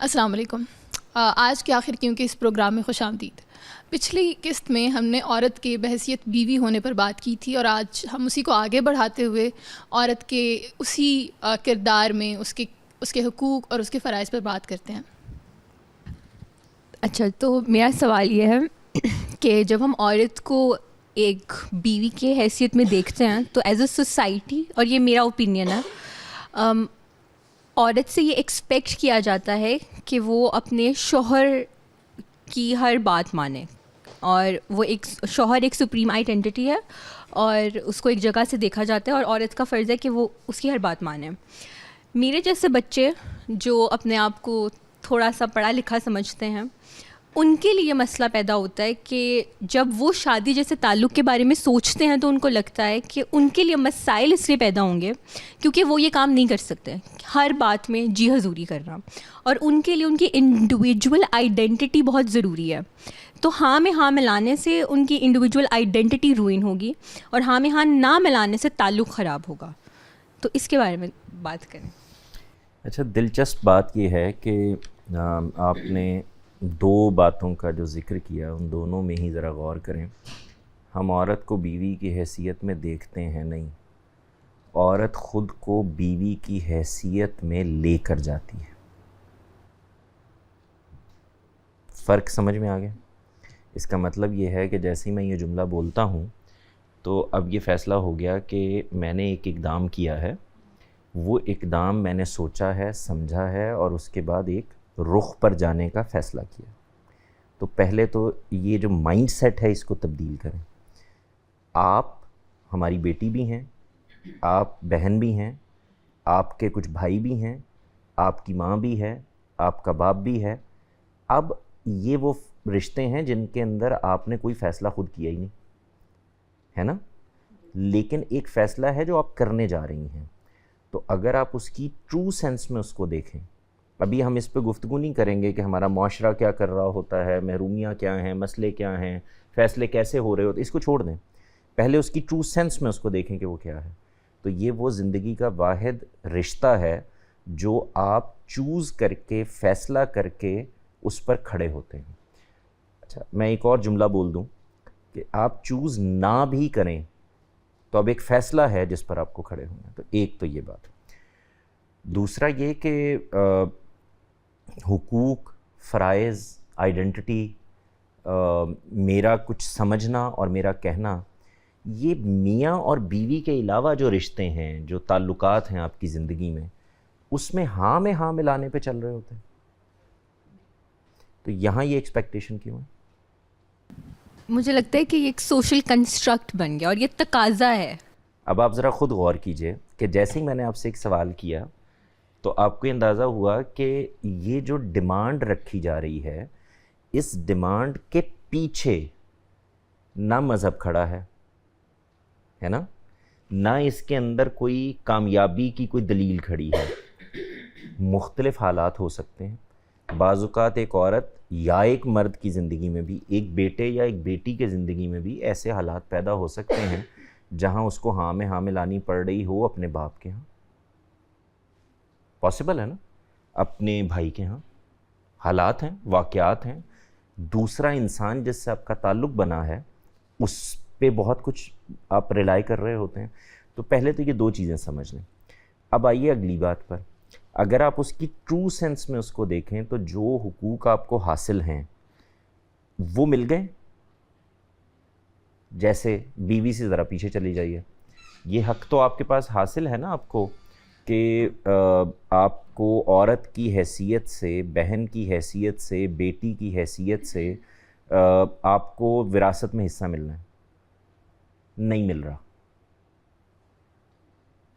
السلام علیکم. آج کے آخر کیونکہ اس پروگرام میں خوش آمدید. پچھلی قسط میں ہم نے عورت کے بحیثیت بیوی ہونے پر بات کی تھی، اور آج ہم اسی کو آگے بڑھاتے ہوئے عورت کے اسی کردار میں اس کے حقوق اور اس کے فرائض پر بات کرتے ہیں. اچھا، تو میرا سوال یہ ہے کہ جب ہم عورت کو ایک بیوی کے حیثیت میں دیکھتے ہیں تو ایز اے سوسائٹی، اور یہ میرا اوپینین ہے، عورت سے یہ ایکسپیکٹ کیا جاتا ہے کہ وہ اپنے شوہر کی ہر بات مانے، اور وہ ایک شوہر ایک سپریم آئیڈینٹی ہے اور اس کو ایک جگہ سے دیکھا جاتا ہے، اور عورت کا فرض ہے کہ وہ اس کی ہر بات مانے. میرے جیسے بچے جو اپنے آپ کو تھوڑا سا پڑھا لکھا سمجھتے ہیں، ان کے لیے مسئلہ پیدا ہوتا ہے کہ جب وہ شادی جیسے تعلق کے بارے میں سوچتے ہیں تو ان کو لگتا ہے کہ ان کے لیے مسائل اس لیے پیدا ہوں گے کیونکہ وہ یہ کام نہیں کر سکتے ہر بات میں جی حضوری کرنا، اور ان کے لیے ان کی انڈیویجول آئیڈینٹی بہت ضروری ہے. تو ہاں میں ہاں ملانے سے ان کی انڈیویجول آئیڈینٹی روئن ہوگی، اور ہاں میں ہاں نہ ملانے سے تعلق خراب ہوگا. تو اس کے بارے میں بات کریں. اچھا، دلچسپ بات یہ ہے کہ آپ نے دو باتوں کا جو ذکر کیا ان دونوں میں ہی ذرا غور کریں. ہم عورت کو بیوی کی حیثیت میں دیکھتے ہیں نہیں، عورت خود کو بیوی کی حیثیت میں لے کر جاتی ہے. فرق سمجھ میں آ گیا؟ اس کا مطلب یہ ہے کہ جیسے ہی میں یہ جملہ بولتا ہوں تو اب یہ فیصلہ ہو گیا کہ میں نے ایک اقدام کیا ہے، وہ اقدام میں نے سوچا ہے، سمجھا ہے، اور اس کے بعد ایک رخ پر جانے کا فیصلہ کیا. تو پہلے تو یہ جو مائنڈ سیٹ ہے اس کو تبدیل کریں. آپ ہماری بیٹی بھی ہیں، آپ بہن بھی ہیں، آپ کے کچھ بھائی بھی ہیں، آپ کی ماں بھی ہے، آپ کا باپ بھی ہے. اب یہ وہ رشتے ہیں جن کے اندر آپ نے کوئی فیصلہ خود کیا ہی نہیں ہے نا، لیکن ایک فیصلہ ہے جو آپ کرنے جا رہی ہیں. تو اگر آپ اس کی ٹرو سینس میں اس کو دیکھیں، ابھی ہم اس پہ گفتگو نہیں کریں گے کہ ہمارا معاشرہ کیا کر رہا ہوتا ہے، محرومیاں کیا ہیں، مسئلے کیا ہیں، فیصلے کیسے ہو رہے ہوتے، اس کو چھوڑ دیں. پہلے اس کی ٹرو سینس میں اس کو دیکھیں کہ وہ کیا ہے. تو یہ وہ زندگی کا واحد رشتہ ہے جو آپ چوز کر کے، فیصلہ کر کے اس پر کھڑے ہوتے ہیں. اچھا، میں ایک اور جملہ بول دوں کہ آپ چوز نہ بھی کریں تو اب ایک فیصلہ ہے جس پر آپ کو کھڑے ہونا ہے. تو ایک تو یہ بات. دوسرا یہ کہ حقوق، فرائض، آئیڈینٹی، میرا کچھ سمجھنا اور میرا کہنا، یہ میاں اور بیوی کے علاوہ جو رشتے ہیں، جو تعلقات ہیں آپ کی زندگی میں، اس میں ہاں میں ہاں ملانے پہ چل رہے ہوتے ہیں. تو یہاں یہ ایکسپیکٹیشن کیوں ہے؟ مجھے لگتا ہے کہ یہ ایک سوشل کنسٹرکٹ بن گیا اور یہ تقاضا ہے. اب آپ ذرا خود غور کیجئے کہ جیسے ہی میں نے آپ سے ایک سوال کیا تو آپ کو اندازہ ہوا کہ یہ جو ڈیمانڈ رکھی جا رہی ہے، اس ڈیمانڈ کے پیچھے نہ مذہب کھڑا ہے نا، نہ اس کے اندر کوئی کامیابی کی کوئی دلیل کھڑی ہے. مختلف حالات ہو سکتے ہیں. بعض اوقات ایک عورت یا ایک مرد کی زندگی میں بھی، ایک بیٹے یا ایک بیٹی کے زندگی میں بھی ایسے حالات پیدا ہو سکتے ہیں جہاں اس کو ہاں میں ہاں ملانی پڑ رہی ہو اپنے باپ کے ہاں. پاسبل ہے نا، اپنے بھائی کے ہاں. حالات ہیں، واقعات ہیں. دوسرا انسان جس سے آپ کا تعلق بنا ہے اس پہ بہت کچھ آپ ریلائی کر رہے ہوتے ہیں. تو پہلے تو یہ دو چیزیں سمجھ لیں. اب آئیے اگلی بات پر. اگر آپ اس کی ٹرو سینس میں اس کو دیکھیں تو جو حقوق آپ کو حاصل ہیں وہ مل گئے. جیسے بیوی سے ذرا پیچھے چلی جائیے، یہ حق تو آپ کے پاس حاصل ہے نا آپ کو کہ آپ کو عورت کی حیثیت سے، بہن کی حیثیت سے، بیٹی کی حیثیت سے آپ کو وراثت میں حصہ ملنا ہے. نہیں مل رہا،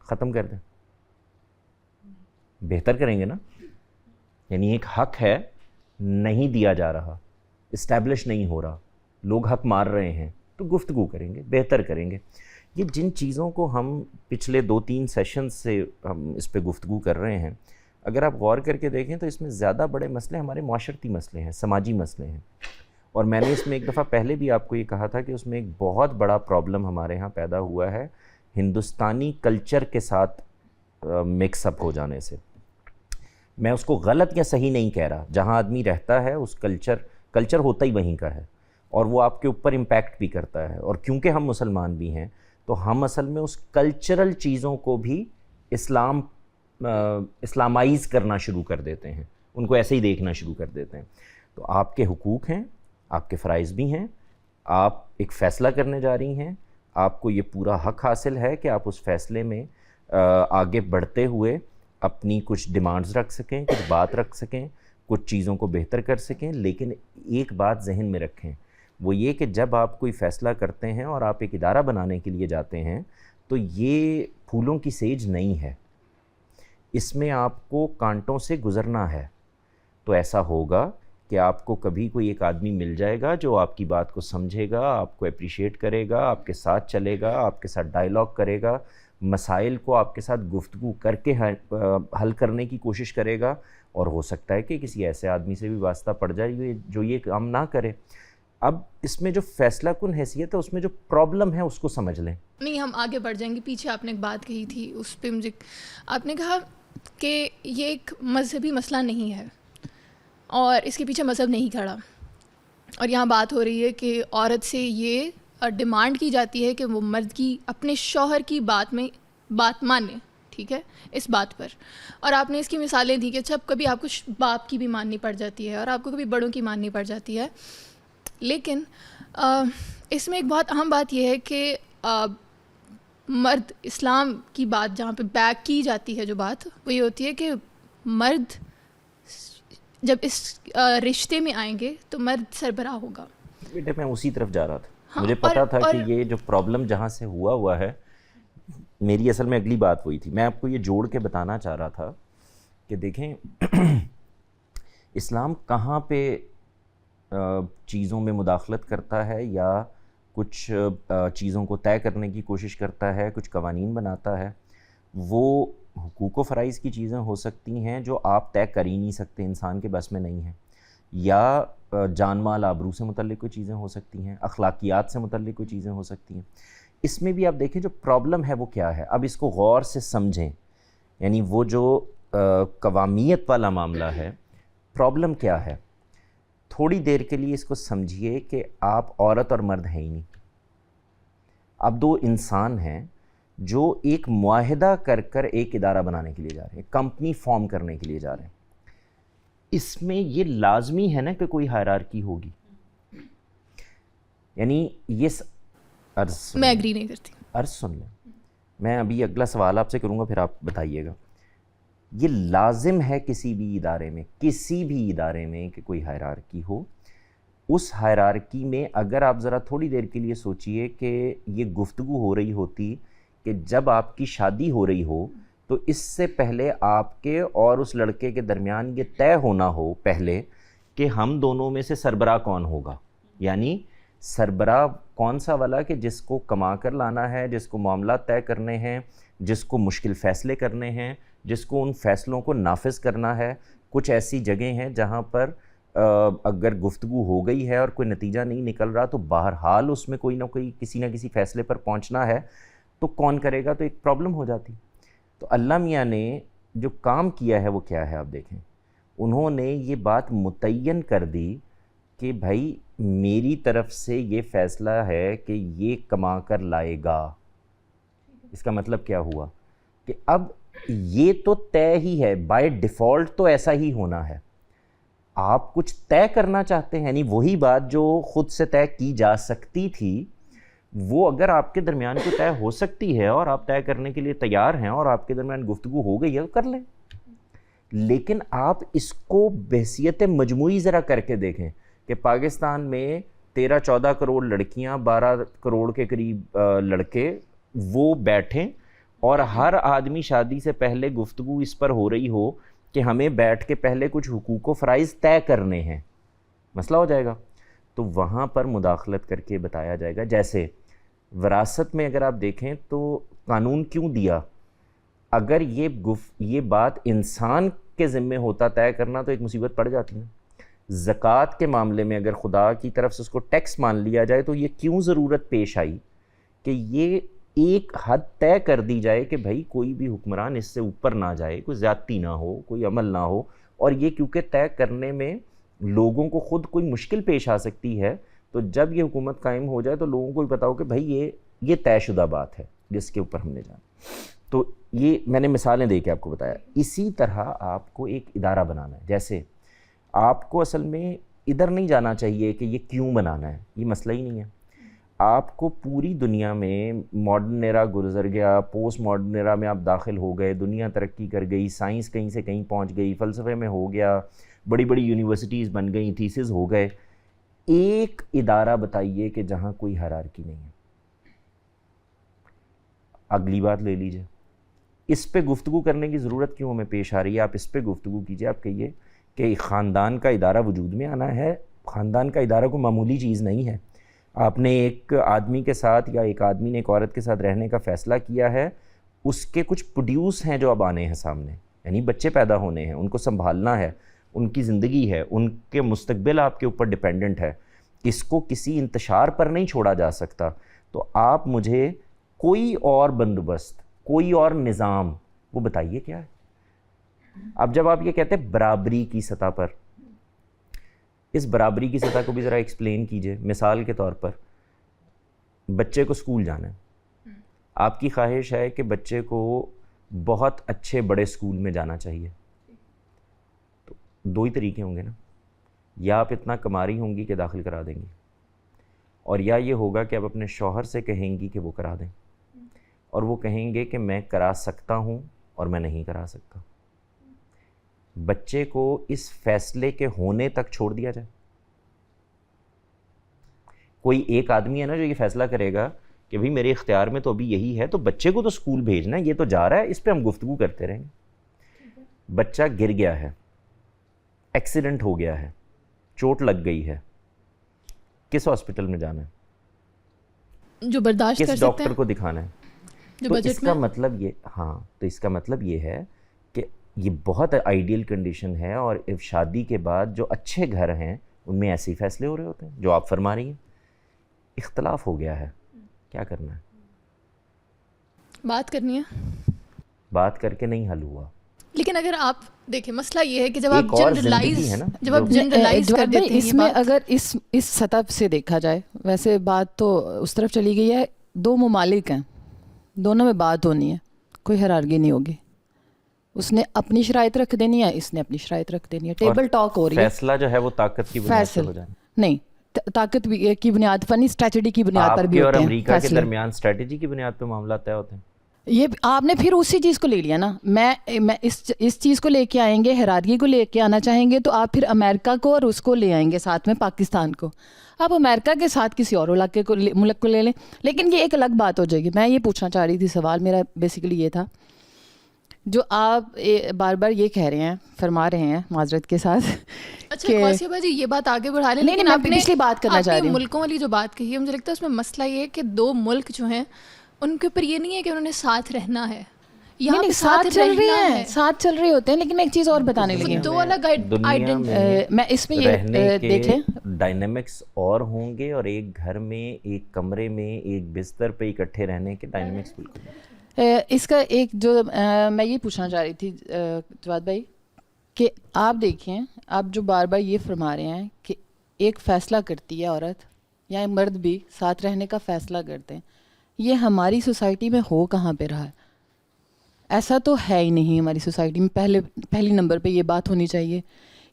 ختم کر دیں. بہتر کریں گے نا. یعنی ایک حق ہے، نہیں دیا جا رہا، اسٹیبلش نہیں ہو رہا، لوگ حق مار رہے ہیں، تو گفتگو کریں گے، بہتر کریں گے. یہ جن چیزوں کو ہم پچھلے 2-3 سیشن سے ہم اس پہ گفتگو کر رہے ہیں، اگر آپ غور کر کے دیکھیں تو اس میں زیادہ بڑے مسئلے ہمارے معاشرتی مسئلے ہیں، سماجی مسئلے ہیں. اور میں نے اس میں ایک دفعہ پہلے بھی آپ کو یہ کہا تھا کہ اس میں ایک بہت بڑا پرابلم ہمارے ہاں پیدا ہوا ہے ہندوستانی کلچر کے ساتھ مکس اپ ہو جانے سے. میں اس کو غلط یا صحیح نہیں کہہ رہا، جہاں آدمی رہتا ہے اس کلچر ہوتا ہی وہیں کا ہے، اور وہ آپ کے اوپر امپیکٹ بھی کرتا ہے، اور کیونکہ ہم مسلمان بھی ہیں تو ہم اصل میں اس کلچرل چیزوں کو بھی اسلامائز کرنا شروع کر دیتے ہیں، ان کو ایسے ہی دیکھنا شروع کر دیتے ہیں۔ تو آپ کے حقوق ہیں، آپ کے فرائض بھی ہیں، آپ ایک فیصلہ کرنے جا رہی ہیں، آپ کو یہ پورا حق حاصل ہے کہ آپ اس فیصلے میں آگے بڑھتے ہوئے اپنی کچھ ڈیمانڈز رکھ سکیں، کچھ بات رکھ سکیں، کچھ چیزوں کو بہتر کر سکیں، لیکن ایک بات ذہن میں رکھیں، وہ یہ کہ جب آپ کوئی فیصلہ کرتے ہیں اور آپ ایک ادارہ بنانے کے لیے جاتے ہیں تو یہ پھولوں کی سیج نہیں ہے، اس میں آپ کو کانٹوں سے گزرنا ہے۔ تو ایسا ہوگا کہ آپ کو کبھی کوئی ایک آدمی مل جائے گا جو آپ کی بات کو سمجھے گا، آپ کو اپریشیٹ کرے گا، آپ کے ساتھ چلے گا، آپ کے ساتھ ڈائیلاگ کرے گا، مسائل کو آپ کے ساتھ گفتگو کر کے حل کرنے کی کوشش کرے گا، اور ہو سکتا ہے کہ کسی ایسے آدمی سے بھی واسطہ پڑ جائے جو یہ کام نہ کرے۔ اب اس میں جو فیصلہ کن حیثیت ہے، اس میں جو پرابلم ہے اس کو سمجھ لیں۔ نہیں، ہم آگے بڑھ جائیں گے۔ پیچھے آپ نے ایک بات کہی تھی، اس پہ مجھے آپ نے کہا کہ یہ ایک مذہبی مسئلہ نہیں ہے اور اس کے پیچھے مذہب نہیں کھڑا، اور یہاں بات ہو رہی ہے کہ عورت سے یہ ڈیمانڈ کی جاتی ہے کہ وہ مرد کی اپنے شوہر کی بات مانے، ٹھیک ہے، اس بات پر۔ اور آپ نے اس کی مثالیں دی کہ جب کبھی آپ کو باپ کی بھی ماننی پڑ جاتی ہے اور آپ کو کبھی بڑوں کی ماننی پڑ جاتی ہے، لیکن اس میں ایک بہت اہم بات یہ ہے کہ مرد اسلام کی بات جہاں پہ بیک کی جاتی ہے، جو بات وہ یہ ہوتی ہے کہ مرد جب اس رشتے میں آئیں گے تو مرد سربراہ ہوگا۔ بیٹے میں اسی طرف جا رہا تھا، مجھے پتا تھا کہ یہ جو پرابلم جہاں سے ہوا ہے، میری اصل میں اگلی بات وہی تھی۔ میں آپ کو یہ جوڑ کے بتانا چاہ رہا تھا کہ دیکھیں اسلام کہاں پہ چیزوں میں مداخلت کرتا ہے یا کچھ چیزوں کو طے کرنے کی کوشش کرتا ہے، کچھ قوانین بناتا ہے، وہ حقوق و فرائض کی چیزیں ہو سکتی ہیں جو آپ طے کر ہی نہیں سکتے، انسان کے بس میں نہیں ہیں، یا جان مال آبرو سے متعلق کوئی چیزیں ہو سکتی ہیں، اخلاقیات سے متعلق کوئی چیزیں ہو سکتی ہیں۔ اس میں بھی آپ دیکھیں جو پرابلم ہے وہ کیا ہے، اب اس کو غور سے سمجھیں، یعنی وہ جو قوامیت والا معاملہ ہے، پرابلم کیا ہے؟ تھوڑی دیر کے لیے اس کو سمجھیے کہ آپ عورت اور مرد ہیں ہی نہیں، آپ دو انسان ہیں جو ایک معاہدہ کر ایک ادارہ بنانے کے لیے جا رہے ہیں، کمپنی فارم کرنے کے لیے جا رہے ہیں۔ اس میں یہ لازمی ہے نا کہ کوئی ہائرارکی ہوگی، یعنی یہ میں ایگری نہیں کرتی۔ عرض سن لیں، میں ابھی اگلا سوال آپ سے کروں گا، پھر آپ بتائیے گا۔ یہ لازم ہے کسی بھی ادارے میں کہ کوئی ہائرارکی ہو۔ اس ہائرارکی میں اگر آپ ذرا تھوڑی دیر کے لیے سوچئے کہ یہ گفتگو ہو رہی ہوتی کہ جب آپ کی شادی ہو رہی ہو تو اس سے پہلے آپ کے اور اس لڑکے کے درمیان یہ طے ہونا ہو پہلے کہ ہم دونوں میں سے سربراہ کون ہوگا، یعنی سربراہ کون سا والا کہ جس کو کما کر لانا ہے، جس کو معاملات طے کرنے ہیں، جس کو مشکل فیصلے کرنے ہیں، جس کو ان فیصلوں کو نافذ کرنا ہے۔ کچھ ایسی جگہیں ہیں جہاں پر اگر گفتگو ہو گئی ہے اور کوئی نتیجہ نہیں نکل رہا تو بہرحال اس میں کوئی نہ کوئی کسی نہ کسی فیصلے پر پہنچنا ہے، تو کون کرے گا؟ تو ایک پرابلم ہو جاتی۔ تو اللہ میاں نے جو کام کیا ہے وہ کیا ہے آپ دیکھیں، انہوں نے یہ بات متعین کر دی کہ بھائی میری طرف سے یہ فیصلہ ہے کہ یہ کما کر لائے گا۔ اس کا مطلب کیا ہوا کہ اب یہ تو طے ہی ہے، بائی ڈیفالٹ تو ایسا ہی ہونا ہے۔ آپ کچھ طے کرنا چاہتے ہیں، یعنی وہی بات جو خود سے طے کی جا سکتی تھی، وہ اگر آپ کے درمیان کو طے ہو سکتی ہے اور آپ طے کرنے کے لیے تیار ہیں اور آپ کے درمیان گفتگو ہو گئی ہے تو کر لیں، لیکن آپ اس کو بحیثیت مجموعی ذرا کر کے دیکھیں کہ پاکستان میں 13-14 کروڑ لڑکیاں، 12 کروڑ کے قریب لڑکے وہ بیٹھیں اور ہر آدمی شادی سے پہلے گفتگو اس پر ہو رہی ہو کہ ہمیں بیٹھ کے پہلے کچھ حقوق و فرائض طے کرنے ہیں، مسئلہ ہو جائے گا۔ تو وہاں پر مداخلت کر کے بتایا جائے گا۔ جیسے وراثت میں اگر آپ دیکھیں تو قانون کیوں دیا؟ اگر یہ بات انسان کے ذمے ہوتا طے کرنا تو ایک مصیبت پڑ جاتی ہے۔ زکوٰۃ کے معاملے میں اگر خدا کی طرف سے اس کو ٹیکس مان لیا جائے تو یہ کیوں ضرورت پیش آئی کہ یہ ایک حد طے کر دی جائے کہ بھائی کوئی بھی حکمران اس سے اوپر نہ جائے, کوئی زیادتی نہ ہو, کوئی عمل نہ ہو. اور یہ کیونکہ طے کرنے میں لوگوں کو خود کوئی مشکل پیش آ سکتی ہے, تو جب یہ حکومت قائم ہو جائے تو لوگوں کو بھی پتا ہو کہ بھائی یہ طے شدہ بات ہے جس کے اوپر ہم نے جانا. تو یہ میں نے مثالیں دے کے آپ کو بتایا. اسی طرح آپ کو ایک ادارہ بنانا ہے. جیسے آپ کو اصل میں ادھر نہیں جانا چاہیے کہ یہ کیوں بنانا ہے, یہ مسئلہ ہی نہیں ہے. آپ کو پوری دنیا میں ماڈرن ایرا گزر گیا, پوسٹ ماڈرن ایرا میں آپ داخل ہو گئے, دنیا ترقی کر گئی, سائنس کہیں سے کہیں پہنچ گئی, فلسفے میں ہو گیا, بڑی بڑی یونیورسٹیز بن گئیں, تھیسز ہو گئے. ایک ادارہ بتائیے کہ جہاں کوئی ہیرارکی نہیں ہے. اگلی بات لے لیجئے, اس پہ گفتگو کرنے کی ضرورت کیوں ہمیں پیش آ رہی ہے؟ آپ اس پہ گفتگو کیجئے. آپ کہیے کہ ایک خاندان کا ادارہ وجود میں آنا ہے. خاندان کا ادارہ کوئی معمولی چیز نہیں ہے. آپ نے ایک آدمی کے ساتھ یا ایک آدمی نے ایک عورت کے ساتھ رہنے کا فیصلہ کیا ہے, اس کے کچھ پروڈیوس ہیں جو اب آنے ہیں سامنے, یعنی بچے پیدا ہونے ہیں, ان کو سنبھالنا ہے, ان کی زندگی ہے, ان کے مستقبل آپ کے اوپر ڈیپینڈنٹ ہے. اس کو کسی انتشار پر نہیں چھوڑا جا سکتا. تو آپ مجھے کوئی اور بندوبست, کوئی اور نظام وہ بتائیے کیا ہے. اب جب آپ یہ کہتے ہیں برابری کی سطح پر, اس برابری کی سطح کو بھی ذرا ایکسپلین کیجئے. مثال کے طور پر بچے کو اسکول جانا ہے, آپ کی خواہش ہے کہ بچے کو بہت اچھے بڑے اسکول میں جانا چاہیے. تو دو ہی طریقے ہوں گے نا, یا آپ اتنا کماری ہوں گی کہ داخل کرا دیں گی, اور یا یہ ہوگا کہ آپ اپنے شوہر سے کہیں گی کہ وہ کرا دیں, اور وہ کہیں گے کہ میں کرا سکتا ہوں اور میں نہیں کرا سکتا. بچے کو اس فیصلے کے ہونے تک چھوڑ دیا جائے. کوئی ایک آدمی ہے نا جو یہ فیصلہ کرے گا کہ بھئی میرے اختیار میں تو ابھی یہی ہے, تو بچے کو تو اسکول بھیجنا ہے, یہ تو جا رہا ہے, اس پہ ہم گفتگو کرتے رہیں گے. بچہ گر گیا ہے, ایکسیڈنٹ ہو گیا ہے, چوٹ لگ گئی ہے, کس ہاسپٹل میں جانا ہے, جو برداشت کر کس سکتے ڈاکٹر ہیں, کو دکھانا ہے. جو تو بجٹ اس کا میں. مطلب یہ, ہاں, تو اس کا مطلب یہ ہے کہ یہ بہت آئیڈیل کنڈیشن ہے, اور شادی کے بعد جو اچھے گھر ہیں ان میں ایسے ہی فیصلے ہو رہے ہوتے ہیں جو آپ فرما رہی ہیں. اختلاف ہو گیا ہے, کیا کرنا ہے؟ بات کرنی ہے, بات کر کے نہیں حل ہوا. لیکن اگر آپ دیکھیں مسئلہ یہ ہے کہ جب ایک آپ اور جنرلائز زندگی ہے نا جب آپ جنرلائز کر دیتے ہیں اس یہ میں بات, اگر اس سطح سے دیکھا جائے, ویسے بات تو اس طرف چلی گئی ہے, دو ممالک ہیں, دونوں میں بات ہونی ہے, کوئی ہیرارکی نہیں ہوگی. اس نے اپنی شرائط رکھ دینی ہے, اس نے اپنی شرائط رکھ دینی ہے, ٹیبل ٹاک ہو رہی ہے. فیصلہ جو ہے وہ طاقت کی بنیاد پر ہو جائے. نہیں, طاقت کی بنیاد پر نہیں, اسٹریٹجی کی بنیاد پر آپ بھی کے اور ہوتے ہیں امریکہ کے فیصلے. درمیان اسٹریٹجی کی بنیاد پہ معاملات طے ہوتے ہیں. یہ آپ نے پھر اسی چیز کو لے لیا نا. میں اس چیز کو لے کے آئیں گے, ہیرارکی کو لے کے آنا چاہیں گے, تو آپ پھر امریکہ کو اور اس کو لے آئیں گے ساتھ میں, پاکستان کو. آپ امریکہ کے ساتھ کسی اور علاقے کو ملک کو لے لیں, لیکن یہ ایک الگ بات ہو جائے گی. میں یہ پوچھنا چاہ رہی تھی, سوال میرا بیسیکلی یہ تھا, جو آپ بار بار یہ کہہ رہے ہیں, فرما رہے ہیں معذرت کے ساتھ. اچھا غوثیہ بھائی جی یہ بات آگے بڑھا لیں, نہیں, لیکن میں آپ نے پچھلی بات کرنا چاہ رہی ہوں. ملکوں والی جو بات کہی ہے, مجھے لگتا ہے اس میں مسئلہ یہ ہے کہ دو ملک جو ہیں ان کے اوپر یہ نہیں ہے کہ انہوں نے ساتھ رہنا ہے, یہاں پہ ساتھ چل رہے رہنا ہیں, ساتھ چل رہے ہوتے ہیں. لیکن میں ایک چیز اور بتانے لگی ہوں, دو الگ دنیا میں میں اس پہ رہنے یہ کے دیکھ لیں, ڈائنامکس اور ہوں گے, اور ایک گھر میں, ایک کمرے میں, ایک بستر پہ اکٹھے رہنے کے ڈائنامکس بالکل. اس کا ایک جو میں یہ پوچھنا چاہ رہی تھی جواد بھائی, کہ آپ دیکھیں, آپ جو بار بار یہ فرما رہے ہیں کہ ایک فیصلہ کرتی ہے عورت یا مرد بھی ساتھ رہنے کا فیصلہ کرتے ہیں, یہ ہماری سوسائٹی میں ہو کہاں پہ رہا ہے؟ ایسا تو ہے ہی نہیں ہماری سوسائٹی میں. پہلی نمبر پہ یہ بات ہونی چاہیے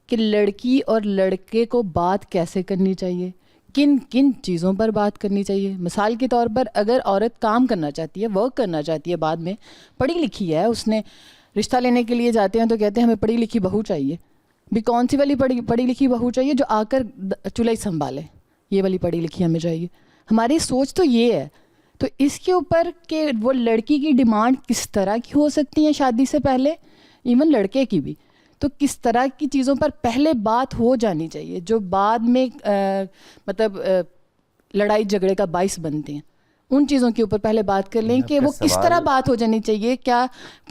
کہ لڑکی اور لڑکے کو بات کیسے کرنی چاہیے, کن کن چیزوں پر بات کرنی چاہیے. مثال کے طور پر اگر عورت کام کرنا چاہتی ہے, ورک کرنا چاہتی ہے, بعد میں پڑھی لکھی ہے, اس نے رشتہ لینے کے لیے جاتے ہیں تو کہتے ہیں ہمیں پڑھی لکھی بہو چاہیے. بھی کون سی والی پڑھی لکھی بہو چاہیے جو آ کر چولہا سنبھالے, یہ والی پڑھی لکھی ہمیں چاہیے. ہماری سوچ تو یہ ہے. تو اس کے اوپر کہ وہ لڑکی کی ڈیمانڈ کس طرح کی ہو سکتی ہیں شادی سے پہلے, ایون لڑکے کی بھی, تو کس طرح کی چیزوں پر پہلے بات ہو جانی چاہیے جو بعد میں مطلب لڑائی جھگڑے کا باعث بنتے ہیں. ان چیزوں کے اوپر پہلے بات کر لیں کہ وہ کس طرح بات ہو جانی چاہیے. کیا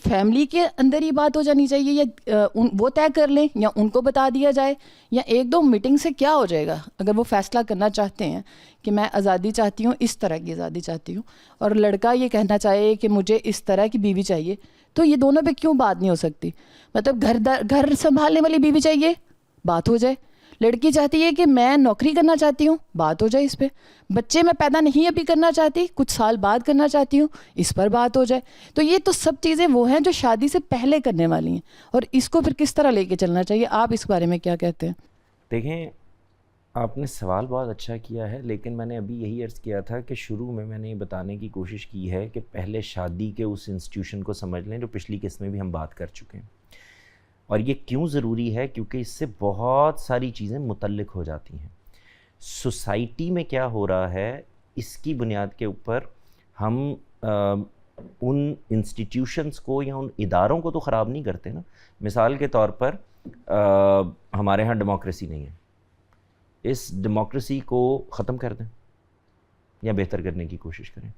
فیملی کے اندر ہی بات ہو جانی چاہیے یا وہ طے کر لیں یا ان کو بتا دیا جائے, یا ایک دو میٹنگ سے کیا ہو جائے گا؟ اگر وہ فیصلہ کرنا چاہتے ہیں کہ میں آزادی چاہتی ہوں, اس طرح کی آزادی چاہتی ہوں, اور لڑکا یہ کہنا چاہے کہ مجھے اس طرح کی بیوی چاہیے, تو یہ دونوں پہ کیوں بات نہیں ہو سکتی؟ مطلب گھر سنبھالنے والی بیوی چاہیے, بات ہو جائے. لڑکی چاہتی ہے کہ میں نوکری کرنا چاہتی ہوں, بات ہو جائے اس پہ. بچے میں پیدا نہیں ابھی کرنا چاہتی, کچھ سال بعد کرنا چاہتی ہوں, اس پر بات ہو جائے. تو یہ تو سب چیزیں وہ ہیں جو شادی سے پہلے کرنے والی ہیں, اور اس کو پھر کس طرح لے کے چلنا چاہیے. آپ اس بارے میں کیا کہتے ہیں؟ دیکھیں, آپ نے سوال بہت اچھا کیا ہے, لیکن میں نے ابھی یہی عرض کیا تھا کہ شروع میں نے یہ بتانے کی کوشش کی ہے کہ پہلے شادی کے اس انسٹیٹیوشن کو سمجھ لیں جو پچھلی قسط میں بھی ہم بات کر چکے ہیں. اور یہ کیوں ضروری ہے؟ کیونکہ اس سے بہت ساری چیزیں متعلق ہو جاتی ہیں. سوسائٹی میں کیا ہو رہا ہے, اس کی بنیاد کے اوپر ہم ان انسٹیٹیوشنز کو یا ان اداروں کو تو خراب نہیں کرتے نا. مثال کے طور پر ہمارے ہاں ڈیموکریسی نہیں ہے, اس ڈیموکریسی کو ختم کر دیں یا بہتر کرنے کی کوشش کریں.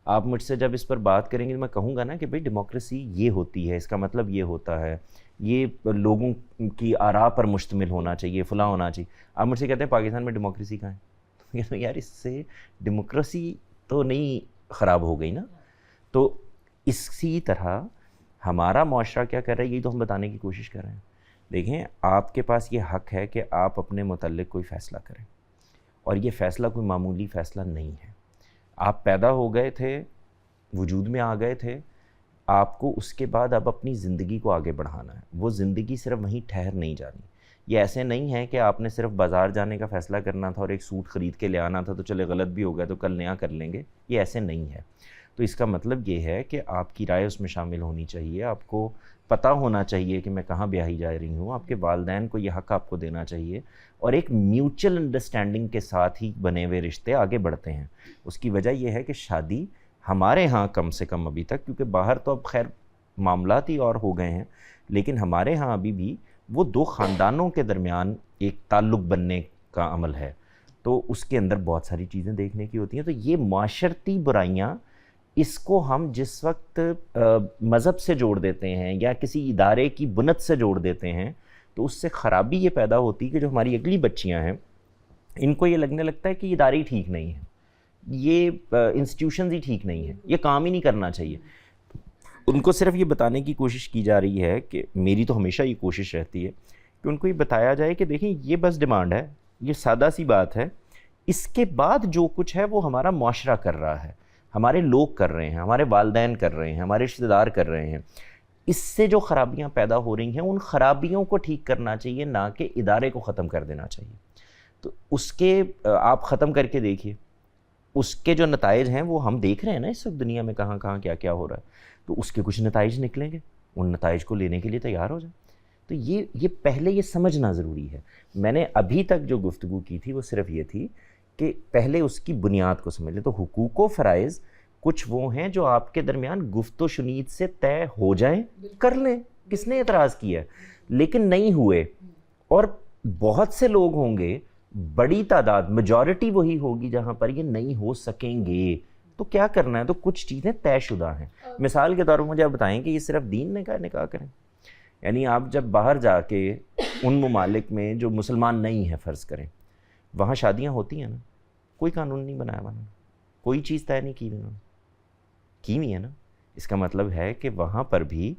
آپ مجھ سے جب اس پر بات کریں گے تو میں کہوں گا نا کہ بھئی ڈیموکریسی یہ ہوتی ہے, اس کا مطلب یہ ہوتا ہے, یہ لوگوں کی آراء پر مشتمل ہونا چاہیے, فلاں ہونا چاہیے. آپ مجھ سے کہتے ہیں پاکستان میں ڈیموکریسی کہاں ہے؟ کہتے ہیں یار اس سے ڈیموکریسی تو نہیں خراب ہو گئی نا. تو اسی طرح ہمارا معاشرہ کیا کر رہا ہے, یہی تو ہم بتانے کی کوشش کر رہے ہیں. دیکھیں, آپ کے پاس یہ حق ہے کہ آپ اپنے متعلق کوئی فیصلہ کریں, اور یہ فیصلہ کوئی معمولی فیصلہ نہیں ہے. آپ پیدا ہو گئے تھے, وجود میں آ گئے تھے, آپ کو اس کے بعد اب اپنی زندگی کو آگے بڑھانا ہے. وہ زندگی صرف وہیں ٹھہر نہیں جانی. یہ ایسے نہیں ہے کہ آپ نے صرف بازار جانے کا فیصلہ کرنا تھا اور ایک سوٹ خرید کے لے آنا تھا تو چلے غلط بھی ہو گیا تو کل نیا کر لیں گے. یہ ایسے نہیں ہے. تو اس کا مطلب یہ ہے کہ آپ کی رائے اس میں شامل ہونی چاہیے, آپ کو پتہ ہونا چاہیے کہ میں کہاں بیاہی جا رہی ہوں, آپ کے والدین کو یہ حق آپ کو دینا چاہیے, اور ایک میوچل انڈرسٹینڈنگ کے ساتھ ہی بنے ہوئے رشتے آگے بڑھتے ہیں. اس کی وجہ یہ ہے کہ شادی ہمارے ہاں کم سے کم ابھی تک, کیونکہ باہر تو اب خیر معاملات ہی اور ہو گئے ہیں, لیکن ہمارے ہاں ابھی بھی وہ دو خاندانوں کے درمیان ایک تعلق بننے کا عمل ہے. تو اس کے اندر بہت ساری چیزیں دیکھنے کی ہوتی ہیں. تو یہ معاشرتی برائیاں, اس کو ہم جس وقت مذہب سے جوڑ دیتے ہیں یا کسی ادارے کی بنت سے جوڑ دیتے ہیں, تو اس سے خرابی یہ پیدا ہوتی ہے کہ جو ہماری اگلی بچیاں ہیں ان کو یہ لگنے لگتا ہے کہ یہ ادارے ہی ٹھیک نہیں ہیں, یہ انسٹیٹیوشنز ہی ٹھیک نہیں ہیں, یہ کام ہی نہیں کرنا چاہیے. ان کو صرف یہ بتانے کی کوشش کی جا رہی ہے, کہ میری تو ہمیشہ یہ کوشش رہتی ہے کہ ان کو یہ بتایا جائے کہ دیکھیں یہ بس ڈیمانڈ ہے, یہ سادہ سی بات ہے, اس کے بعد جو کچھ ہے وہ ہمارا معاشرہ کر رہا ہے, ہمارے لوگ کر رہے ہیں, ہمارے والدین کر رہے ہیں, ہمارے رشتہ دار کر رہے ہیں. اس سے جو خرابیاں پیدا ہو رہی ہیں ان خرابیوں کو ٹھیک کرنا چاہیے, نہ کہ ادارے کو ختم کر دینا چاہیے. تو اس کے آپ ختم کر کے دیکھیے, اس کے جو نتائج ہیں وہ ہم دیکھ رہے ہیں نا اس وقت دنیا میں کہاں کہاں کیا کیا ہو رہا ہے. تو اس کے کچھ نتائج نکلیں گے, ان نتائج کو لینے کے لیے تیار ہو جائیں. تو یہ پہلے یہ سمجھنا ضروری ہے. میں نے ابھی تک جو گفتگو کی تھی وہ صرف یہ تھی کہ پہلے اس کی بنیاد کو سمجھ لیں. تو حقوق و فرائض کچھ وہ ہیں جو آپ کے درمیان گفت و شنید سے طے ہو جائیں, کر لیں, کس نے اعتراض کیا ہے, لیکن نہیں ہوئے. اور بہت سے لوگ ہوں گے, بڑی تعداد, میجورٹی وہی ہوگی جہاں پر یہ نہیں ہو سکیں گے. تو کیا کرنا ہے؟ تو کچھ چیزیں طے شدہ ہیں. مثال کے طور پر مجھے آپ بتائیں کہ یہ صرف دین نے کہا نکاح کریں. یعنی آپ جب باہر جا کے ان ممالک میں جو مسلمان نہیں ہیں فرض کریں, وہاں شادیاں ہوتی ہیں نا, کوئی قانون نہیں بنایا ہوا, کوئی چیز طے نہیں کی انہوں نے, کی ہوئی ہے نا. اس کا مطلب ہے کہ وہاں پر بھی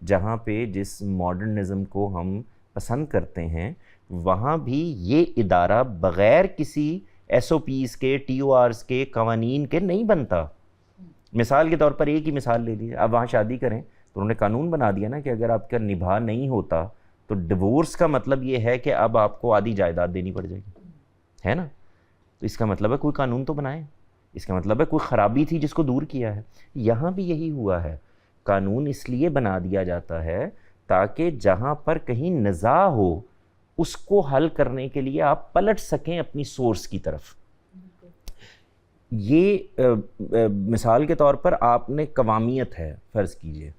جہاں پہ جس ماڈرنزم کو ہم پسند کرتے ہیں, وہاں بھی یہ ادارہ بغیر کسی ایس او پیز کے, ٹی او آرز کے, قوانین کے نہیں بنتا. مثال کے طور پر ایک ہی مثال لے لیجیے, آپ وہاں شادی کریں تو انہوں نے قانون بنا دیا نا کہ اگر آپ کا نباہ نہیں ہوتا تو ڈیورس کا مطلب یہ ہے کہ اب آپ کو آدھی جائیداد دینی پڑ جائے گی, ہے نا. تو اس کا مطلب ہے کوئی قانون تو بنائیں, اس کا مطلب ہے کوئی خرابی تھی جس کو دور کیا ہے. یہاں بھی یہی ہوا ہے, قانون اس لیے بنا دیا جاتا ہے تاکہ جہاں پر کہیں نزاع ہو اس کو حل کرنے کے لیے آپ پلٹ سکیں اپنی سورس کی طرف. یہ مثال کے طور پر آپ نے قوامیت ہے فرض کیجئے,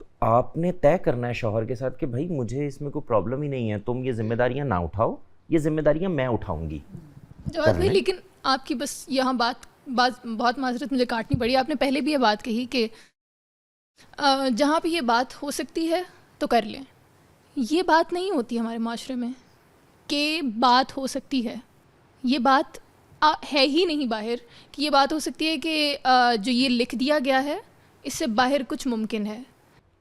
تو آپ نے طے کرنا ہے شوہر کے ساتھ کہ بھائی مجھے اس میں کوئی پرابلم ہی نہیں ہے, تم یہ ذمہ داریاں نہ اٹھاؤ, یہ ذمہ داریاں میں اٹھاؤں گی. جواد بھائی, لیکن آپ کی بس یہاں بات بہت معذرت مجھے کاٹنی پڑی. آپ نے پہلے بھی یہ بات کہی کہ جہاں پہ یہ بات ہو سکتی ہے تو کر لیں. یہ بات نہیں ہوتی ہمارے معاشرے میں کہ بات ہو سکتی ہے. یہ بات ہے ہی نہیں باہر کہ یہ بات ہو سکتی ہے کہ جو یہ لکھ دیا گیا ہے اس سے باہر کچھ ممکن ہے.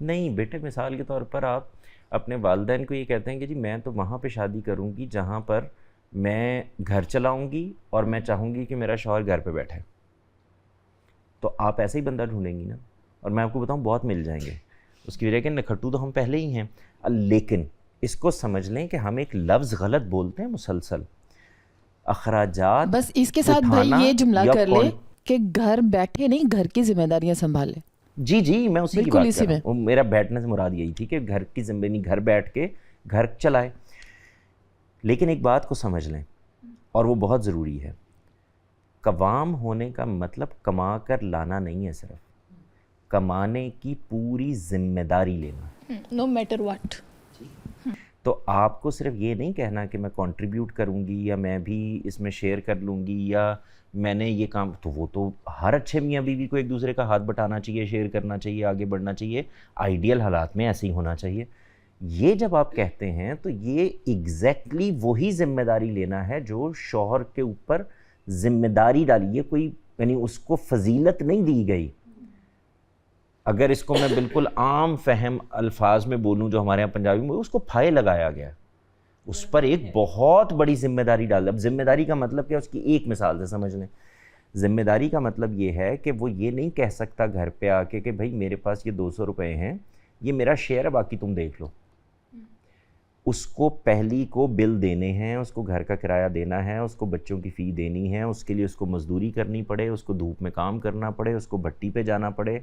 نہیں بیٹے، مثال کے طور پر آپ اپنے والدین کو یہ کہتے ہیں کہ جی میں تو وہاں پہ شادی کروں گی جہاں پر میں گھر چلاؤں گی اور میں چاہوں گی کہ میرا شوہر گھر پہ بیٹھے. تو آپ ایسا ہی بندہ ڈھونڈیں گی نا، اور میں آپ کو بتاؤں بہت مل جائیں گے. اس کی وجہ کہ نکھٹو تو ہم پہلے ہی ہیں. لیکن اس کو سمجھ لیں کہ ہم ایک لفظ غلط بولتے ہیں مسلسل. اخراجات بس اس کے ساتھ بھائی یہ جملہ کر لے کہ گھر بیٹھے نہیں، گھر کی ذمہ داریاں سنبھالے. جی میں اسی کی بات کر رہا ہوں. میرا بیٹھنے سے مراد یہی تھی کہ گھر کی ذمہ نہیں، گھر بیٹھ کے گھر چلائے. لیکن ایک بات کو سمجھ لیں اور وہ بہت ضروری ہے، قوام ہونے کا مطلب کما کر لانا نہیں ہے، صرف کمانے کی پوری ذمہ داری لینا، نو میٹر واٹ. تو آپ کو صرف یہ نہیں کہنا کہ میں کنٹریبیوٹ کروں گی یا میں بھی اس میں شیئر کر لوں گی یا میں نے یہ کام، تو وہ تو ہر اچھے میاں بیوی کو ایک دوسرے کا ہاتھ بٹانا چاہیے، شیئر کرنا چاہیے، آگے بڑھنا چاہیے. آئیڈیل حالات میں ایسے ہی ہونا چاہیے. یہ جب آپ کہتے ہیں تو یہ ایگزیکٹلی وہی ذمہ داری لینا ہے جو شوہر کے اوپر ذمہ داری ڈالی. یہ کوئی یعنی اس کو فضیلت نہیں دی گئی. اگر اس کو میں بالکل عام فہم الفاظ میں بولوں جو ہمارے یہاں پنجابی میں، اس کو پھائے لگایا گیا، اس پر ایک بہت بڑی ذمہ داری ڈال. اب ذمہ داری کا مطلب کیا، اس کی ایک مثال سے سمجھ لیں. ذمہ داری کا مطلب یہ ہے کہ وہ یہ نہیں کہہ سکتا گھر پہ آ کے کہ بھائی میرے پاس یہ 200 روپے ہیں، یہ میرا شیئر ہے، باقی تم دیکھ لو. اس کو پہلی کو بل دینے ہیں، اس کو گھر کا کرایہ دینا ہے، اس کو بچوں کی فی دینی ہے، اس کے لیے اس کو مزدوری کرنی پڑے، اس کو دھوپ میں کام کرنا پڑے، اس کو بھٹی پہ جانا پڑے.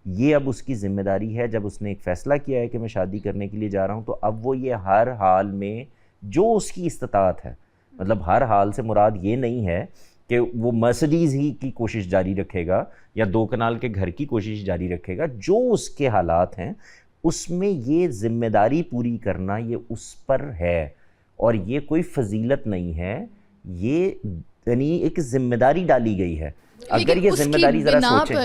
یہ اب اس کی ذمہ داری ہے. جب اس نے ایک فیصلہ کیا ہے کہ میں شادی کرنے کے لیے جا رہا ہوں، تو اب وہ یہ ہر حال میں جو اس کی استطاعت ہے، مطلب ہر حال سے مراد یہ نہیں ہے کہ وہ مرسڈیز ہی کی کوشش جاری رکھے گا یا 2 کنال کے گھر کی کوشش جاری رکھے گا. جو اس کے حالات ہیں اس میں یہ ذمہ داری پوری کرنا یہ اس پر ہے. اور یہ کوئی فضیلت نہیں ہے، یہ یعنی ایک ذمہ داری ڈالی گئی ہے. اگر یہ ذمہ داری ذرا سوچیں،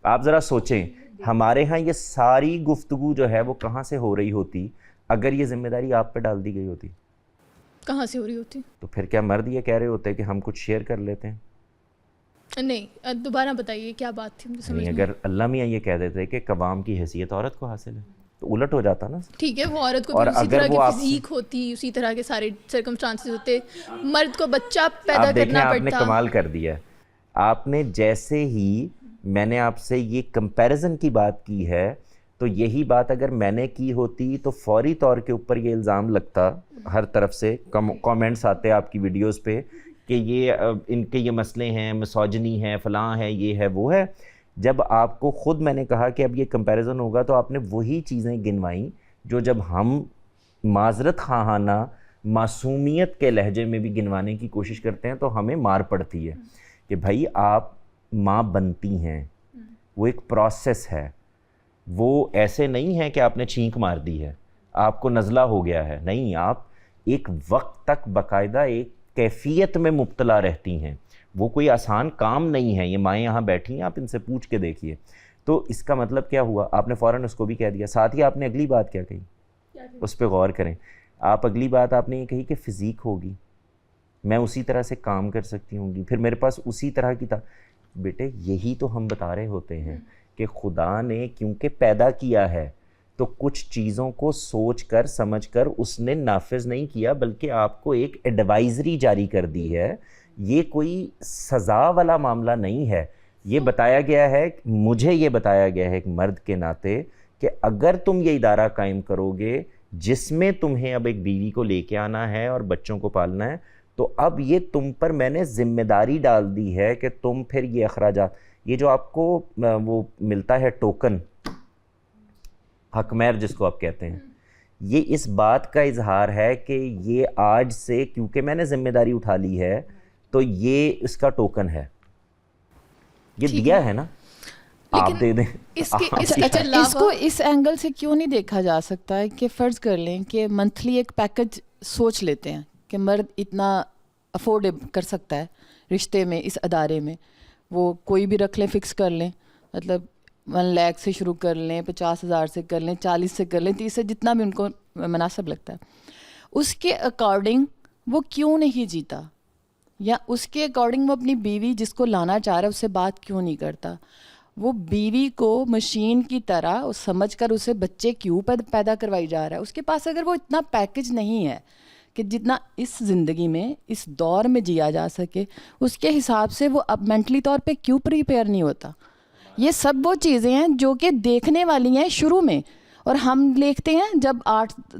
آپ ذرا سوچیں، ہمارے ہاں یہ ساری گفتگو جو ہے وہ کہاں سے ہو رہی ہوتی اگر یہ ذمہ داری آپ پہ ڈال دی گئی ہوتی؟ کہاں سے ہو رہی ہوتی؟ تو پھر کیا مرد یہ کہہ رہے ہوتے کہ ہم کچھ شیئر کر لیتے ہیں؟ نہیں، دوبارہ بتائیے کیا بات تھی مجھے سمجھ نہیں، اگر اللہ میاں یہ کہہ دیتے کہ قوام کی حیثیت عورت کو حاصل ہے تو الٹ ہو جاتا نا. ٹھیک ہے، وہ عورت کو اسی طرح کی فزیک ہوتی، اسی طرح کے سارے سرکمسٹانسز ہوتے، مرد کو بچہ پیدا کرنا پڑتا. آپ نے کمال کر دیا. آپ نے جیسے ہی میں نے آپ سے یہ کمپیریزن کی بات کی ہے، تو یہی بات اگر میں نے کی ہوتی تو فوری طور کے اوپر یہ الزام لگتا، ہر طرف سے کامنٹس آتے آپ کی ویڈیوز پہ کہ یہ ان کے یہ مسئلے ہیں، مسوجنی ہے، فلاں ہے، یہ ہے، وہ ہے. جب آپ کو خود میں نے کہا کہ اب یہ کمپیریزن ہوگا تو آپ نے وہی چیزیں گنوائیں جو جب ہم معذرت خواہانہ معصومیت کے لہجے میں بھی گنوانے کی کوشش کرتے ہیں تو ہمیں مار پڑتی ہے کہ بھائی آپ ماں بنتی ہیں، وہ ایک پروسیس ہے. وہ ایسے نہیں ہے کہ آپ نے چھینک مار دی ہے، آپ کو نزلہ ہو گیا ہے، نہیں، آپ ایک وقت تک باقاعدہ ایک کیفیت میں مبتلا رہتی ہیں. وہ کوئی آسان کام نہیں ہے. یہ مائیں یہاں بیٹھی ہیں، آپ ان سے پوچھ کے دیکھیے. تو اس کا مطلب کیا ہوا؟ آپ نے فوراً اس کو بھی کہہ دیا. ساتھ ہی آپ نے اگلی بات کیا کہی، اس پہ غور کریں. آپ اگلی بات آپ نے یہ کہی کہ فزیک ہوگی، میں اسی طرح سے کام کر سکتی ہوں گی، پھر میرے پاس اسی طرح کی بیٹے یہی تو ہم بتا رہے ہوتے ہیں کہ خدا نے کیونکہ پیدا کیا ہے تو کچھ چیزوں کو سوچ کر سمجھ کر اس نے نافذ نہیں کیا، بلکہ آپ کو ایک ایڈوائزری جاری کر دی ہے. یہ کوئی سزا والا معاملہ نہیں ہے. یہ بتایا گیا ہے، مجھے یہ بتایا گیا ہے ایک مرد کے ناطے کہ اگر تم یہ ادارہ قائم کرو گے جس میں تمہیں اب ایک بیوی کو لے کے آنا ہے اور بچوں کو پالنا ہے، تو اب یہ تم پر میں نے ذمہ داری ڈال دی ہے کہ تم پھر یہ اخراجات، یہ جو آپ کو وہ ملتا ہے ٹوکن حق مہر جس کو آپ کہتے ہیں، یہ اس بات کا اظہار ہے کہ یہ آج سے کیونکہ میں نے ذمہ داری اٹھا لی ہے تو یہ اس کا ٹوکن ہے، یہ دیا ہے نا، آپ دے دیں. اس کو اس اینگل سے کیوں نہیں دیکھا جا سکتا ہے کہ فرض کر لیں کہ منتھلی ایک پیکج سوچ لیتے ہیں کہ مرد اتنا افورڈ کر سکتا ہے رشتے میں, اس ادارے میں, وہ کوئی بھی رکھ لیں, فکس کر لیں, مطلب 1 لاکھ سے شروع کر لیں, 50,000 سے کر لیں, 40 سے کر لیں, 30 سے, جتنا بھی ان کو مناسب لگتا ہے, اس کے اکارڈنگ وہ کیوں نہیں جیتا, یا اس کے اکارڈنگ وہ اپنی بیوی جس کو لانا چاہ رہا ہے اس سے بات کیوں نہیں کرتا. وہ بیوی کو مشین کی طرح سمجھ کر اسے بچے کیوں پیدا کروائی جا رہا ہے. اس کے پاس اگر وہ اتنا پیکج نہیں ہے کہ جتنا اس زندگی میں اس دور میں جیا جا سکے, اس کے حساب سے وہ اب مینٹلی طور پہ کیوں پریپیئر نہیں ہوتا. یہ سب وہ چیزیں ہیں جو کہ دیکھنے والی ہیں شروع میں, اور ہم دیکھتے ہیں جب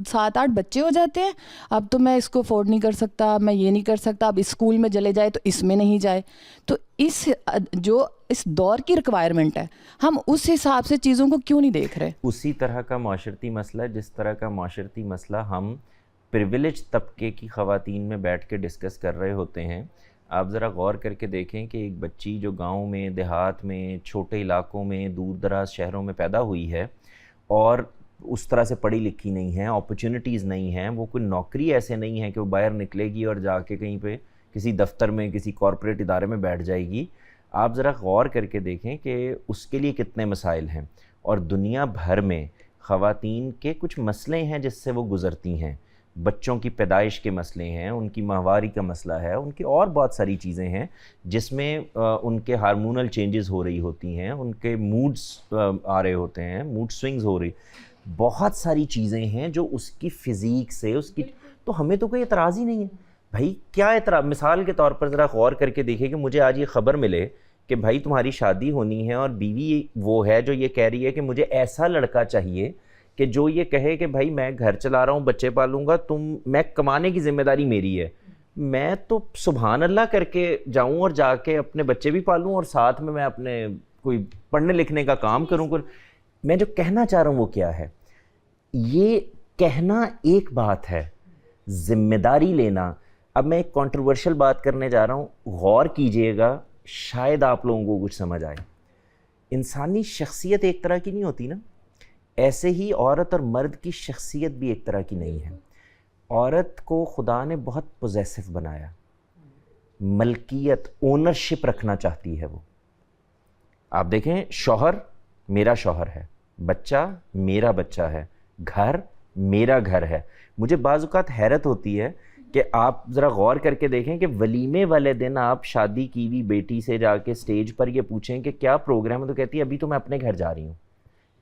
7-8 بچے ہو جاتے ہیں, اب تو میں اس کو افورڈ نہیں کر سکتا, میں یہ نہیں کر سکتا, اب اسکول میں چلے جائے تو اس میں نہیں جائے. تو اس دور کی ریکوائرمنٹ ہے, ہم اس حساب سے چیزوں کو کیوں نہیں دیکھ رہے. اسی طرح کا معاشرتی مسئلہ, جس طرح کا معاشرتی مسئلہ ہم پریویلیج طبقے کی خواتین میں بیٹھ کے ڈسکس کر رہے ہوتے ہیں. آپ ذرا غور کر کے دیکھیں کہ ایک بچی جو گاؤں میں, دیہات میں, چھوٹے علاقوں میں, دور دراز شہروں میں پیدا ہوئی ہے اور اس طرح سے پڑھی لکھی نہیں ہے, اپرچونٹیز نہیں ہیں, وہ کوئی نوکری ایسے نہیں ہے کہ وہ باہر نکلے گی اور جا کے کہیں پہ کسی دفتر میں, کسی کارپوریٹ ادارے میں بیٹھ جائے گی. آپ ذرا غور کر کے دیکھیں کہ اس کے لیے کتنے مسائل ہیں, اور دنیا بھر میں خواتین کے کچھ مسئلے ہیں جس سے وہ گزرتی ہیں. بچوں کی پیدائش کے مسئلے ہیں, ان کی ماہواری کا مسئلہ ہے, ان کی اور بہت ساری چیزیں ہیں جس میں ان کے ہارمونل چینجز ہو رہی ہوتی ہیں, ان کے موڈز آ رہے ہوتے ہیں, موڈ سوئنگز ہو رہی, بہت ساری چیزیں ہیں جو اس کی فزیک سے, اس کی, تو ہمیں تو کوئی اعتراض ہی نہیں ہے بھائی. کیا اعتراض؟ مثال کے طور پر ذرا غور کر کے دیکھیں کہ مجھے آج یہ خبر ملے کہ بھائی تمہاری شادی ہونی ہے اور بیوی وہ ہے جو یہ کہہ رہی ہے کہ مجھے ایسا لڑکا چاہیے کہ جو یہ کہے کہ بھائی میں گھر چلا رہا ہوں, بچے پالوں گا, میں کمانے کی ذمہ داری میری ہے. میں تو سبحان اللہ کر کے جاؤں اور جا کے اپنے بچے بھی پالوں اور ساتھ میں اپنے کوئی پڑھنے لکھنے کا کام کروں. میں جو کہنا چاہ رہا ہوں وہ کیا ہے, یہ کہنا ایک بات ہے, ذمہ داری لینا. اب میں ایک کنٹروورشل بات کرنے جا رہا ہوں, غور کیجئے گا, شاید آپ لوگوں کو کچھ سمجھ آئے. انسانی شخصیت ایک طرح کی نہیں ہوتی نا, ایسے ہی عورت اور مرد کی شخصیت بھی ایک طرح کی نہیں ہے. عورت کو خدا نے بہت پوزیسو بنایا, ملکیت, اونرشپ رکھنا چاہتی ہے وہ. آپ دیکھیں, شوہر میرا شوہر ہے, بچہ میرا بچہ ہے, گھر میرا گھر ہے. مجھے بعض اوقات حیرت ہوتی ہے کہ آپ ذرا غور کر کے دیکھیں کہ ولیمے والے دن آپ شادی کی ہوئی بیٹی سے جا کے سٹیج پر یہ پوچھیں کہ کیا پروگرام ہے, تو کہتی ہے ابھی تو میں اپنے گھر جا رہی ہوں.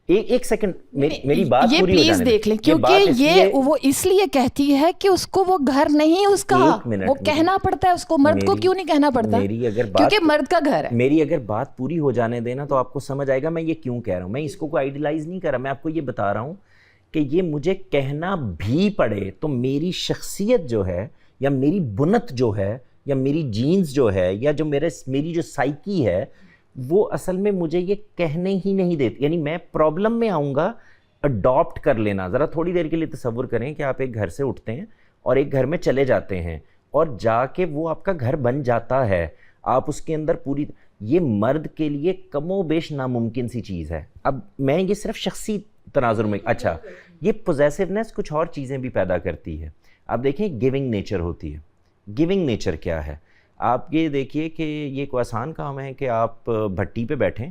ایک سیکنڈ, میری بات یہ پوری ہو پلیز جانے دیکھ لیں, کیونکہ یہ وہ اس لیے کہتی ہے کہ اس کو وہ گھر نہیں اس کا, وہ کہنا پڑتا ہے اس کو. مرد کو کیوں نہیں کہنا پڑتا؟ کیونکہ مرد کا گھر ہے. میری اگر بات پوری ہو جانے دینا تو آپ کو سمجھ آئے گا میں یہ کیوں کہہ رہا ہوں. میں اس کو کوئی آئیڈیلائز نہیں کر رہا, میں آپ کو یہ بتا رہا ہوں کہ یہ مجھے کہنا بھی پڑے تو میری شخصیت جو ہے, یا میری بنت جو ہے, یا میری جینز جو ہے, یا جو میری جو سائیکی ہے, وہ اصل میں مجھے یہ کہنے ہی نہیں دیتی. یعنی میں پرابلم میں آؤں گا اڈاپٹ کر لینا. ذرا تھوڑی دیر کے لیے تصور کریں کہ آپ ایک گھر سے اٹھتے ہیں اور ایک گھر میں چلے جاتے ہیں, اور جا کے وہ آپ کا گھر بن جاتا ہے, آپ اس کے اندر پوری, یہ مرد کے لیے کم و بیش ناممکن سی چیز ہے. اب میں یہ صرف شخصی تناظر میں, اچھا یہ پوزیسونیس کچھ اور چیزیں بھی پیدا کرتی ہے. آپ دیکھیں گیونگ نیچر ہوتی ہے. گیونگ نیچر کیا ہے؟ آپ یہ دیکھیے کہ یہ کوئی آسان کام ہے کہ آپ بھٹی پہ بیٹھیں,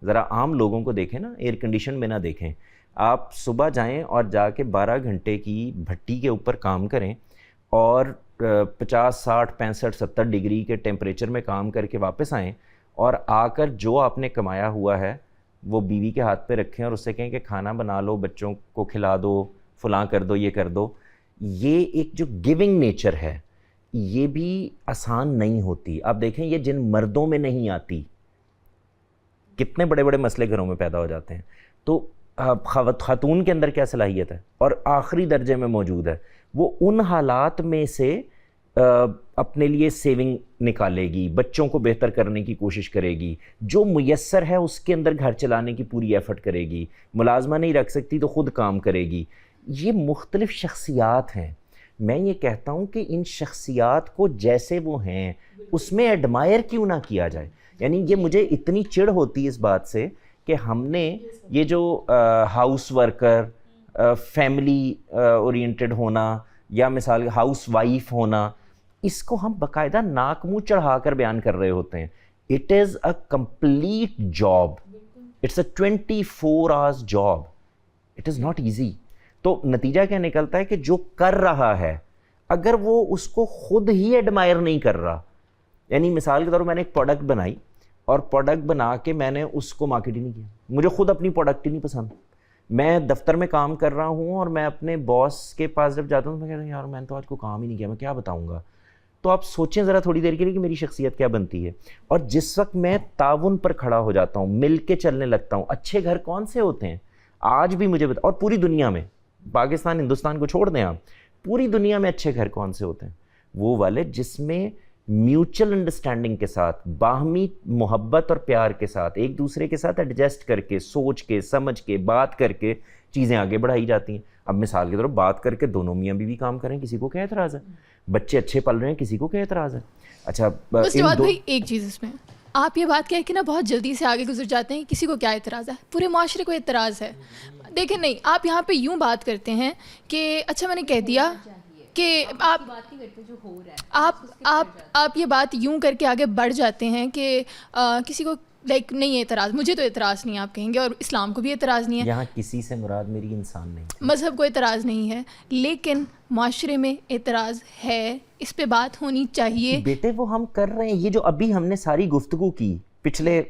ذرا عام لوگوں کو دیکھیں نا, ایئر کنڈیشن میں نہ دیکھیں. آپ صبح جائیں اور جا کے 12 گھنٹے کی بھٹی کے اوپر کام کریں اور 50, 60, 65, 70 ڈگری کے ٹیمپریچر میں کام کر کے واپس آئیں, اور آ کر جو آپ نے کمایا ہوا ہے وہ بیوی کے ہاتھ پہ رکھیں اور اس سے کہیں کہ کھانا بنا لو, بچوں کو کھلا دو, فلاں کر دو, یہ کر دو. یہ ایک جو گیونگ نیچر ہے یہ بھی آسان نہیں ہوتی. آپ دیکھیں یہ جن مردوں میں نہیں آتی, کتنے بڑے بڑے مسئلے گھروں میں پیدا ہو جاتے ہیں. تو خاتون کے اندر کیا صلاحیت ہے اور آخری درجے میں موجود ہے, وہ ان حالات میں سے اپنے لیے سیونگ نکالے گی, بچوں کو بہتر کرنے کی کوشش کرے گی, جو میسر ہے اس کے اندر گھر چلانے کی پوری ایفرٹ کرے گی, ملازمہ نہیں رکھ سکتی تو خود کام کرے گی. یہ مختلف شخصیات ہیں. میں یہ کہتا ہوں کہ ان شخصیات کو جیسے وہ ہیں اس میں ایڈمائر کیوں نہ کیا جائے. یعنی یہ مجھے اتنی چڑ ہوتی ہے اس بات سے کہ ہم نے یہ جو ہاؤس ورکر, فیملی اورینٹڈ ہونا, یا مثال ہاؤس وائف ہونا, اس کو ہم باقاعدہ ناک منہ چڑھا کر بیان کر رہے ہوتے ہیں. It is a complete job, it's a 24 hours job, it is not easy. تو نتیجہ کیا نکلتا ہے کہ جو کر رہا ہے اگر وہ اس کو خود ہی ایڈمائر نہیں کر رہا, یعنی مثال کے طور پر میں نے ایک پروڈکٹ بنائی اور پروڈکٹ بنا کے میں نے اس کو مارکیٹ ہی نہیں کیا, مجھے خود اپنی پروڈکٹ ہی نہیں پسند. میں دفتر میں کام کر رہا ہوں اور میں اپنے باس کے پاس جب جاتا ہوں تو میں کہتا ہوں یار میں نے تو آج کو کام ہی نہیں کیا, میں کیا بتاؤں گا. تو آپ سوچیں ذرا تھوڑی دیر کے لیے کہ میری شخصیت کیا بنتی ہے. اور جس وقت میں تعاون پر کھڑا ہو جاتا ہوں, مل کے چلنے لگتا ہوں, اچھے گھر کون سے ہوتے ہیں آج بھی مجھے اور پوری دنیا میں, پاکستان ہندوستان کو چھوڑ دیں آپ, پوری دنیا میں اچھے گھر کون سے ہوتے ہیں؟ وہ والے جس میں میوچل انڈرسٹینڈنگ کے ساتھ, باہمی محبت اور پیار کے ساتھ, ایک دوسرے کے ساتھ ایڈجسٹ کر کے, سوچ کے, سمجھ کے, بات کر کے چیزیں آگے بڑھائی جاتی ہیں. اب مثال کے طور پر بات کر کے دونوں میاں بیوی کام کریں, کسی کو کیا اعتراض ہے؟ بچے اچھے پل رہے ہیں, کسی کو کیا اعتراض ہے؟ اچھا بس جواد بھائی ایک چیز اس میں آپ یہ بات کہہ کے نا بہت جلدی سے آگے گزر جاتے ہیں, کسی کو کیا اعتراض ہے, پورے معاشرے کو اعتراض ہے. دیکھیں نہیں, آپ یہاں پہ یوں بات کرتے ہیں کہ اچھا میں نے کہہ دیا کہ آپ یہ بات یوں کر کے آگے بڑھ جاتے ہیں کہ کسی کو لائک نہیں ہے اعتراض, مجھے تو اعتراض نہیں آپ کہیں گے, اور اسلام کو بھی اعتراض نہیں ہے, یہاں کسی سے مراد میری انسان نہیں, مذہب کو اعتراض نہیں ہے, لیکن معاشرے میں اعتراض ہے, اس پہ بات ہونی چاہیے. بیٹے وہ ہم کر رہے ہیں, یہ جو ابھی ہم نے ساری گفتگو کی پچھلے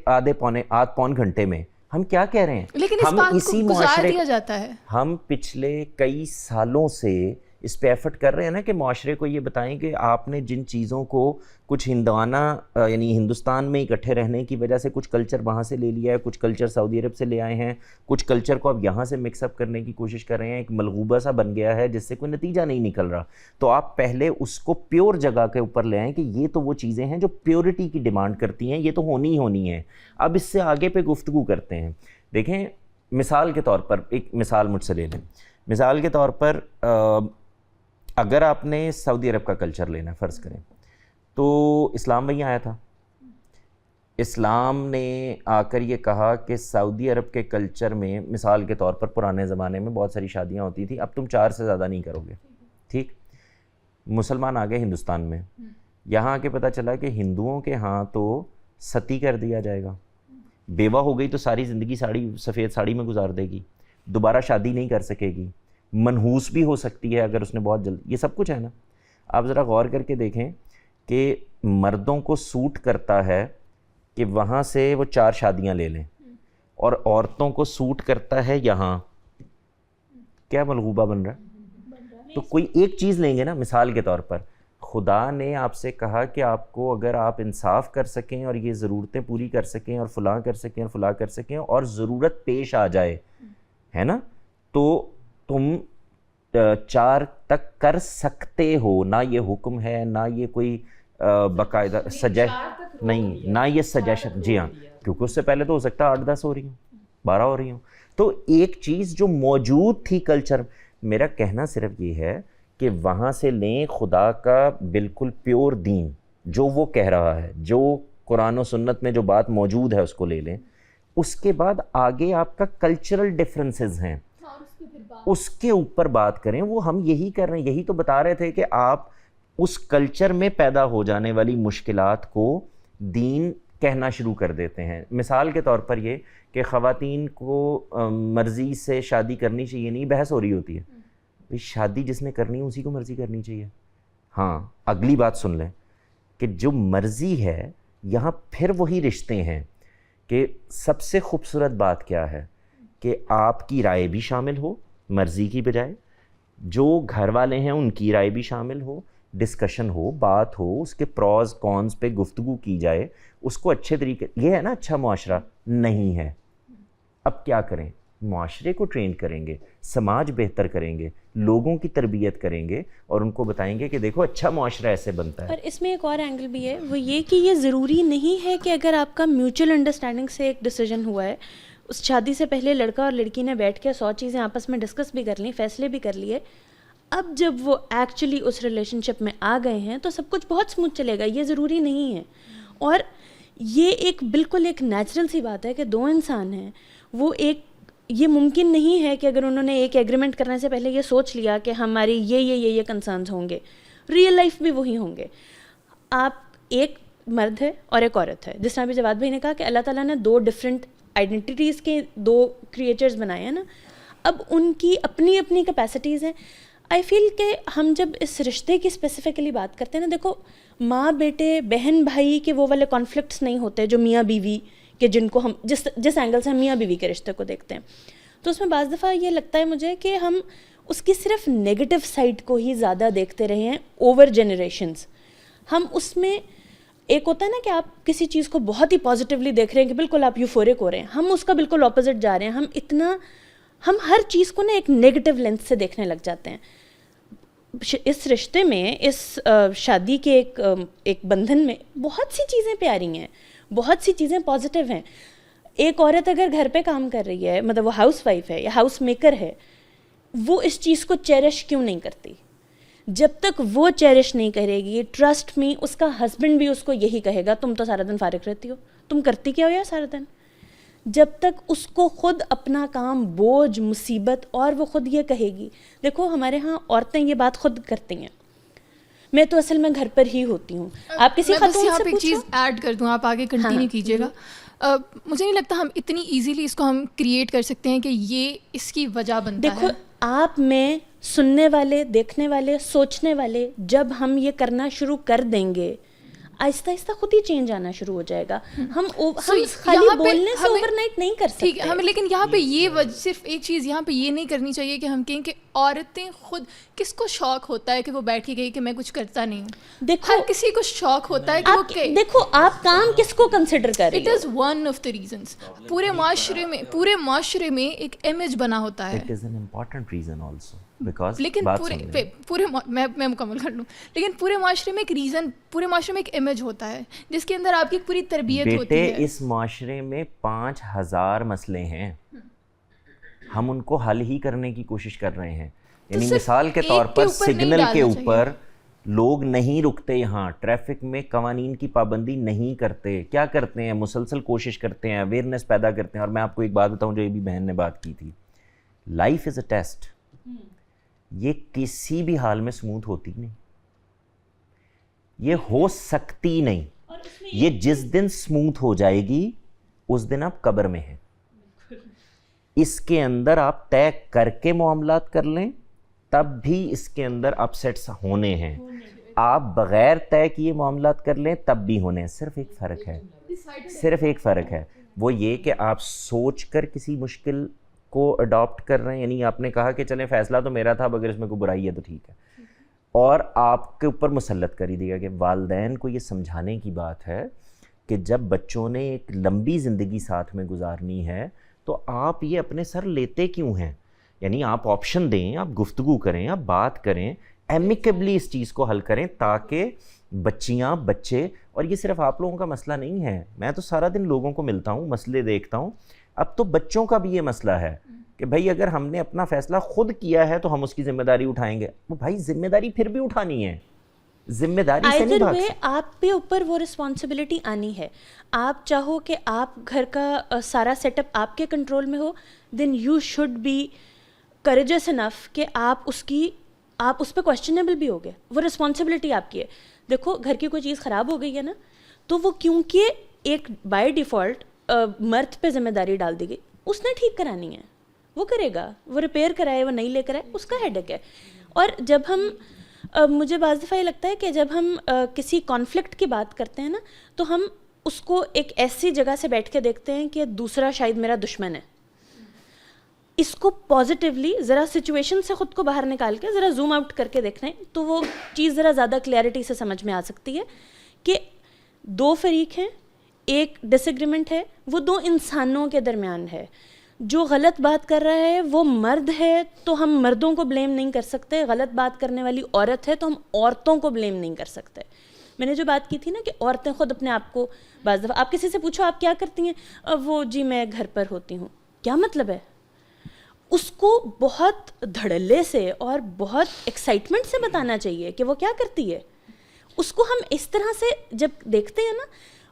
پون گھنٹے میں, ہم کیا کہہ رہے ہیں؟ لیکن اس بات کو گزار دیا جاتا ہے. ہم پچھلے کئی سالوں سے اس پہ ایفرٹ کر رہے ہیں نا کہ معاشرے کو یہ بتائیں کہ آپ نے جن چیزوں کو کچھ ہندوانہ یعنی ہندوستان میں اکٹھے رہنے کی وجہ سے کچھ کلچر وہاں سے لے لیا ہے, کچھ کلچر سعودی عرب سے لے آئے ہیں, کچھ کلچر کو اب یہاں سے مکس اپ کرنے کی کوشش کر رہے ہیں, ایک ملغوبہ سا بن گیا ہے جس سے کوئی نتیجہ نہیں نکل رہا. تو آپ پہلے اس کو پیور جگہ کے اوپر لے آئیں کہ یہ تو وہ چیزیں ہیں جو پیورٹی کی ڈیمانڈ کرتی ہیں, یہ تو ہونی ہی ہونی ہے. اب اس سے آگے پہ گفتگو کرتے ہیں. دیکھیں مثال کے طور پر ایک مثال مجھ سے لے لیں. مثال کے طور پر اگر آپ نے سعودی عرب کا کلچر لینا فرض کریں تو اسلام وہیں آیا تھا. اسلام نے آ کر یہ کہا کہ سعودی عرب کے کلچر میں مثال کے طور پر پرانے زمانے میں بہت ساری شادیاں ہوتی تھیں, اب تم 4 سے زیادہ نہیں کرو گے. ٹھیک, مسلمان آ گئے ہندوستان میں, یہاں آ کے پتہ چلا کہ ہندوؤں کے ہاں تو ستی کر دیا جائے گا, بیوہ ہو گئی تو ساری زندگی سفید ساڑی میں گزار دے گی, دوبارہ شادی نہیں کر سکے گی, منحوس بھی ہو سکتی ہے اگر اس نے بہت جلد, یہ سب کچھ ہے نا. آپ ذرا غور کر کے دیکھیں کہ مردوں کو سوٹ کرتا ہے کہ وہاں سے وہ 4 شادیاں لے لیں, اور عورتوں کو سوٹ کرتا ہے یہاں, کیا ملغوبہ بن رہا ہے؟ تو کوئی ایک چیز لیں گے نا. مثال کے طور پر خدا نے آپ سے کہا کہ آپ کو اگر آپ انصاف کر سکیں اور یہ ضرورتیں پوری کر سکیں اور فلاں کر سکیں اور فلاں کر سکیں اور ضرورت پیش آ جائے, ہے نا, تو تم 4 تک کر سکتے ہو. نہ یہ حکم ہے, نہ یہ کوئی باقاعدہ نہیں, نہ یہ سجیشن. جی ہاں, کیونکہ اس سے پہلے تو ہو سکتا ہے 8-10 ہو رہی ہوں, 12 ہو رہی ہوں. تو ایک چیز جو موجود تھی کلچر, میرا کہنا صرف یہ ہے کہ وہاں سے لیں خدا کا بالکل پیور دین, جو وہ کہہ رہا ہے, جو قرآن و سنت میں جو بات موجود ہے اس کو لے لیں. اس کے بعد آگے آپ کا کلچرل ڈفرینسز ہیں, اس کے اوپر بات کریں. وہ ہم یہی کر رہے ہیں, یہی تو بتا رہے تھے کہ آپ اس کلچر میں پیدا ہو جانے والی مشکلات کو دین کہنا شروع کر دیتے ہیں. مثال کے طور پر یہ کہ خواتین کو مرضی سے شادی کرنی چاہیے, نہیں, بحث ہو رہی ہوتی ہے. شادی جس نے کرنی ہے اسی کو مرضی کرنی چاہیے. ہاں, اگلی بات سن لیں کہ جو مرضی ہے یہاں پھر وہی رشتے ہیں کہ سب سے خوبصورت بات کیا ہے کہ آپ کی رائے بھی شامل ہو مرضی کی بجائے, جو گھر والے ہیں ان کی رائے بھی شامل ہو, ڈسکشن ہو, بات ہو, اس کے پروز کونز پہ گفتگو کی جائے, اس کو اچھے طریقے. یہ ہے نا اچھا معاشرہ. نہیں ہے. اب کیا کریں؟ معاشرے کو ٹرین کریں گے, سماج بہتر کریں گے, لوگوں کی تربیت کریں گے اور ان کو بتائیں گے کہ دیکھو اچھا معاشرہ ایسے بنتا ہے. اور اس میں ایک اور اینگل بھی ہے, وہ یہ کہ یہ ضروری نہیں ہے کہ اگر آپ کا میوچل انڈرسٹینڈنگ سے ایک ڈیسیجن ہوا ہے, اس شادی سے پہلے لڑکا اور لڑکی نے بیٹھ کے 100 چیزیں آپس میں ڈسکس بھی کر لیں, فیصلے بھی کر لیے, اب جب وہ ایکچولی اس ریلیشن شپ میں آ گئے ہیں تو سب کچھ بہت اسموتھ چلے گا. یہ ضروری نہیں ہے. اور یہ ایک بالکل ایک نیچرل سی بات ہے کہ 2 انسان ہیں, وہ ایک, یہ ممکن نہیں ہے کہ اگر انہوں نے ایک ایگریمنٹ کرنے سے پہلے یہ سوچ لیا کہ ہماری یہ کنسرنز ہوں گے, ریئل لائف بھی وہی ہوں گے. آپ ایک مرد ہے اور ایک عورت ہے, جس طرح بھی جواد بھائی نے کہا کہ اللہ تعالیٰ نے 2 ڈفرینٹ آئیڈینٹیٹیز کے 2 کریچرز بنائے ہیں نا, اب ان کی اپنی اپنی کیپیسٹیز ہیں. آئی فیل کہ ہم جب اس رشتے کی اسپیسیفکلی بات کرتے ہیں نا, دیکھو ماں بیٹے بہن بھائی کے وہ والے کانفلکٹس نہیں ہوتے جو میاں بیوی کے, جن کو ہم جس اینگل سے ہم میاں بیوی کے رشتے کو دیکھتے ہیں. تو اس میں بعض دفعہ یہ لگتا ہے مجھے کہ ہم اس کی صرف نیگیٹو سائڈ کو ہی زیادہ دیکھتے رہے ہیں اوور جنریشنز. ہم اس میں ایک ہوتا ہے نا کہ آپ کسی چیز کو بہت ہی پازیٹیولی دیکھ رہے ہیں کہ بالکل آپ یوفورک ہو رہے ہیں, ہم اس کا بالکل اپوزٹ جا رہے ہیں. ہم ہر چیز کو نا ایک نیگیٹو لینس سے دیکھنے لگ جاتے ہیں. اس رشتے میں, اس شادی کے ایک بندھن میں بہت سی چیزیں پیاری ہیں, بہت سی چیزیں پازیٹیو ہیں. ایک عورت اگر گھر پہ کام کر رہی ہے, مطلب وہ ہاؤس وائف ہے یا ہاؤس میکر ہے, وہ اس چیز کو چیریش کیوں نہیں کرتی؟ جب تک وہ چیریش نہیں کرے گی, ٹرسٹ می, اس کا ہسبینڈ بھی اس کو یہی کہے گا, تم تو سارا دن فارغ رہتی ہو, تم کرتی کیا ہو یار سارا دن. جب تک اس کو خود اپنا کام بوجھ, مصیبت, اور وہ خود یہ کہے گی. دیکھو ہمارے ہاں عورتیں یہ بات خود کرتی ہیں, میں تو اصل میں گھر پر ہی ہوتی ہوں. آپ کسی خاتون سے ایک چیز ایڈ کر دوں, آپ آگے کنٹینیو کیجیے گا. مجھے نہیں لگتا ہم اتنی ایزیلی اس کو ہم کریٹ کر سکتے ہیں کہ یہ اس کی وجہ بنتا ہے. دیکھو آپ میں سننے والے, دیکھنے والے, سوچنے والے, جب ہم یہ کرنا شروع کر دیں گے, آہستہ آہستہ خود ہی چینج آنا شروع ہو جائے گا. ہم خالی بولنے سے اوور نائٹ نہیں کر سکتے. ٹھیک ہے, ہمیں لیکن یہاں پہ یہ صرف ایک چیز یہاں پہ یہ نہیں کرنی چاہیے کہ ہم کہیں کہ عورتیں خود, کس کو شوق ہوتا ہے کہ وہ بیٹھ کے گئی کہ میں کچھ کرتا نہیں ہوں. دیکھو ہر کسی کو شوق ہوتا ہے کہ وہ کہ دیکھو آپ کام کس کو کنسیڈر کر رہے it is one of the reasons. پورے معاشرے میں ایک امیج بنا ہوتا ہے. It is an important reason also because لیکن پورے میں مکمل کر لوں, لیکن پورے معاشرے میں ایک ریزن, پورے معاشرے میں ایک امیج ہوتا ہے جس کے اندر آپ کی پوری تربیت ہوتی ہے. بیٹے اس معاشرے میں 5000 مسئلے ہیں, ہم ان کو حل ہی کرنے کی کوشش کر رہے ہیں. یعنی مثال کے طور پر سگنل کے اوپر لوگ نہیں رکتے, یہاں ٹریفک میں قوانین کی پابندی نہیں کرتے. کیا کرتے ہیں؟ مسلسل کوشش کرتے ہیں, اویئرنیس پیدا کرتے ہیں. اور میں آپ کو ایک بات بتاؤں جو یہ بھی بہن نے بات کی تھی, لائف از اے ٹیسٹ. یہ کسی بھی حال میں سموتھ ہوتی نہیں, یہ ہو سکتی نہیں. یہ جس دن سموتھ ہو جائے گی اس دن آپ قبر میں ہیں. اس کے اندر آپ طے کر کے معاملات کر لیں تب بھی اس کے اندر اپسیٹس ہونے ہیں. آپ بغیر طے کیے معاملات کر لیں تب بھی ہونے ہیں. صرف ایک فرق ہے, وہ یہ کہ آپ سوچ کر کسی مشکل کو اڈاپٹ کر رہے ہیں. یعنی آپ نے کہا کہ چلیں فیصلہ تو میرا تھا, اب اگر اس میں کوئی برائی ہے تو ٹھیک ہے, اور آپ کے اوپر مسلط کر ہی دیا کہ والدین کو یہ سمجھانے کی بات ہے کہ جب بچوں نے ایک لمبی زندگی ساتھ میں گزارنی ہے تو آپ یہ اپنے سر لیتے کیوں ہیں. یعنی آپ آپشن دیں, آپ گفتگو کریں, آپ بات کریں, ایمیکیبلی اس چیز کو حل کریں تاکہ بچیاں, بچے, اور یہ صرف آپ لوگوں کا مسئلہ نہیں ہے. میں تو سارا دن لوگوں کو ملتا ہوں, مسئلے دیکھتا ہوں. اب تو بچوں کا بھی یہ مسئلہ ہے کہ بھائی اگر ہم نے اپنا فیصلہ خود کیا ہے تو ہم اس کی ذمہ داری اٹھائیں گے. وہ بھائی ذمہ داری پھر بھی اٹھانی ہے, ذمہ داری سے نہیں بھاگ سکتے. آپ پہ اوپر وہ رسپانسبلٹی آنی ہے. آپ چاہو کہ آپ گھر کا سارا سیٹ اپ آپ کے کنٹرول میں ہو, then you should be courageous enough کہ آپ اس پہ کوشچنیبل بھی ہوگے. وہ رسپانسبلٹی آپ کی ہے. دیکھو گھر کی کوئی چیز خراب ہو گئی ہے نا, تو وہ کیونکہ ایک بائی ڈیفالٹ مرد پہ ذمہ داری ڈال دی گئی, اس نے ٹھیک کرانی ہے, وہ کرے گا, وہ ریپیئر کرائے, وہ نہیں لے کر آئے, اس کا ہیڈک ہے. اور جب ہم مجھے بعض دفعہ یہ لگتا ہے کہ جب ہم کسی کانفلکٹ کی بات کرتے ہیں نا, تو ہم اس کو ایک ایسی جگہ سے بیٹھ کے دیکھتے ہیں کہ دوسرا شاید میرا دشمن ہے. اس کو پازیٹیولی ذرا سچویشن سے خود کو باہر نکال کے ذرا زوم آؤٹ کر کے دیکھنا ہے تو وہ چیز ذرا زیادہ کلیئرٹی سے سمجھ میں آ سکتی ہے کہ 2 فریق ہیں, ایک ڈس ایگریمنٹ ہے, وہ 2 انسانوں کے درمیان ہے. جو غلط بات کر رہا ہے وہ مرد ہے تو ہم مردوں کو بلیم نہیں کر سکتے, غلط بات کرنے والی عورت ہے تو ہم عورتوں کو بلیم نہیں کر سکتے. میں نے جو بات کی تھی نا کہ عورتیں خود اپنے آپ کو, بعض دفعہ آپ کسی سے پوچھو آپ کیا کرتی ہیں, وہ جی میں گھر پر ہوتی ہوں. کیا مطلب ہے؟ اس کو بہت دھڑلے سے اور بہت ایکسائٹمنٹ سے بتانا چاہیے کہ وہ کیا کرتی ہے. اس کو ہم اس طرح سے جب دیکھتے ہیں نا,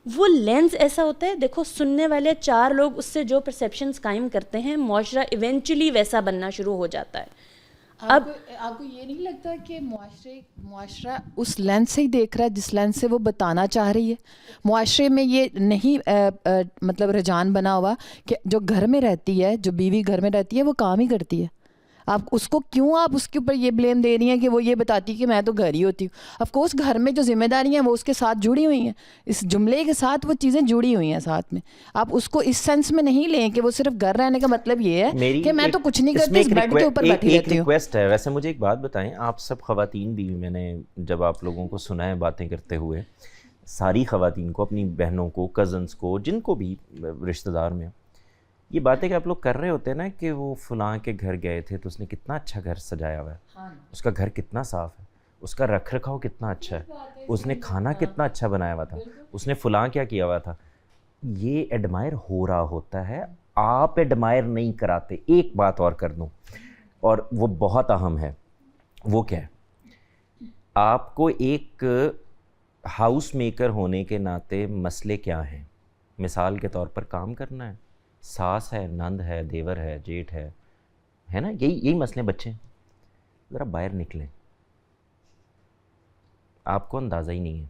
وہ لینز ایسا ہوتا ہے. دیکھو سننے والے 4 لوگ اس سے جو پرسیپشنز قائم کرتے ہیں, معاشرہ ایونچولی ویسا بننا شروع ہو جاتا ہے. اب آپ کو یہ نہیں لگتا کہ معاشرہ اس لینس سے ہی دیکھ رہا ہے جس لینس سے وہ بتانا چاہ رہی ہے؟ معاشرے میں یہ نہیں مطلب رجحان بنا ہوا کہ جو گھر میں رہتی ہے، جو بیوی گھر میں رہتی ہے وہ کام ہی کرتی ہے. آپ اس کو کیوں آپ اس کے اوپر یہ بلیم دے رہی ہیں کہ وہ یہ بتاتی ہے کہ میں تو گھر ہی ہوتی ہوں؟ آف کورس گھر میں جو ذمہ داریاں ہیں وہ اس کے ساتھ جڑی ہوئی ہیں، اس جملے کے ساتھ وہ چیزیں جڑی ہوئی ہیں ساتھ میں. آپ اس کو اس سینس میں نہیں لیں کہ وہ صرف گھر رہنے کا مطلب یہ ہے کہ میں تو کچھ نہیں کرتی، اس بیڈ کے اوپر بیٹھی رہتی ہوں. ایک ریکویسٹ ہے ویسے، مجھے ایک بات بتائیں، آپ سب خواتین بھی، میں نے جب آپ لوگوں کو سنا ہے باتیں کرتے ہوئے، ساری خواتین کو، اپنی بہنوں کو، کزنس کو، جن کو بھی رشتہ دار میں، یہ باتیں کہ آپ لوگ کر رہے ہوتے ہیں نا کہ وہ فلاں کے گھر گئے تھے تو اس نے کتنا اچھا گھر سجایا ہوا ہے، اس کا گھر کتنا صاف ہے، اس کا رکھ رکھاؤ کتنا اچھا ہے، اس نے کھانا کتنا اچھا بنایا ہوا تھا، اس نے فلاں کیا کیا ہوا تھا، یہ ایڈمائر ہو رہا ہوتا ہے، آپ ایڈمائر نہیں کراتے. ایک بات اور کر دوں، اور وہ بہت اہم ہے، وہ کیا ہے؟ آپ کو ایک ہاؤس میکر ہونے کے ناطے مسئلے کیا ہیں؟ مثال کے طور پر کام کرنا ہے، ساس ہے، نند ہے، دیور ہے، جیٹھ ہے نا، یہی مسئلے. بچے ذرا باہر نکلیں، آپ کو اندازہ ہی نہیں ہے،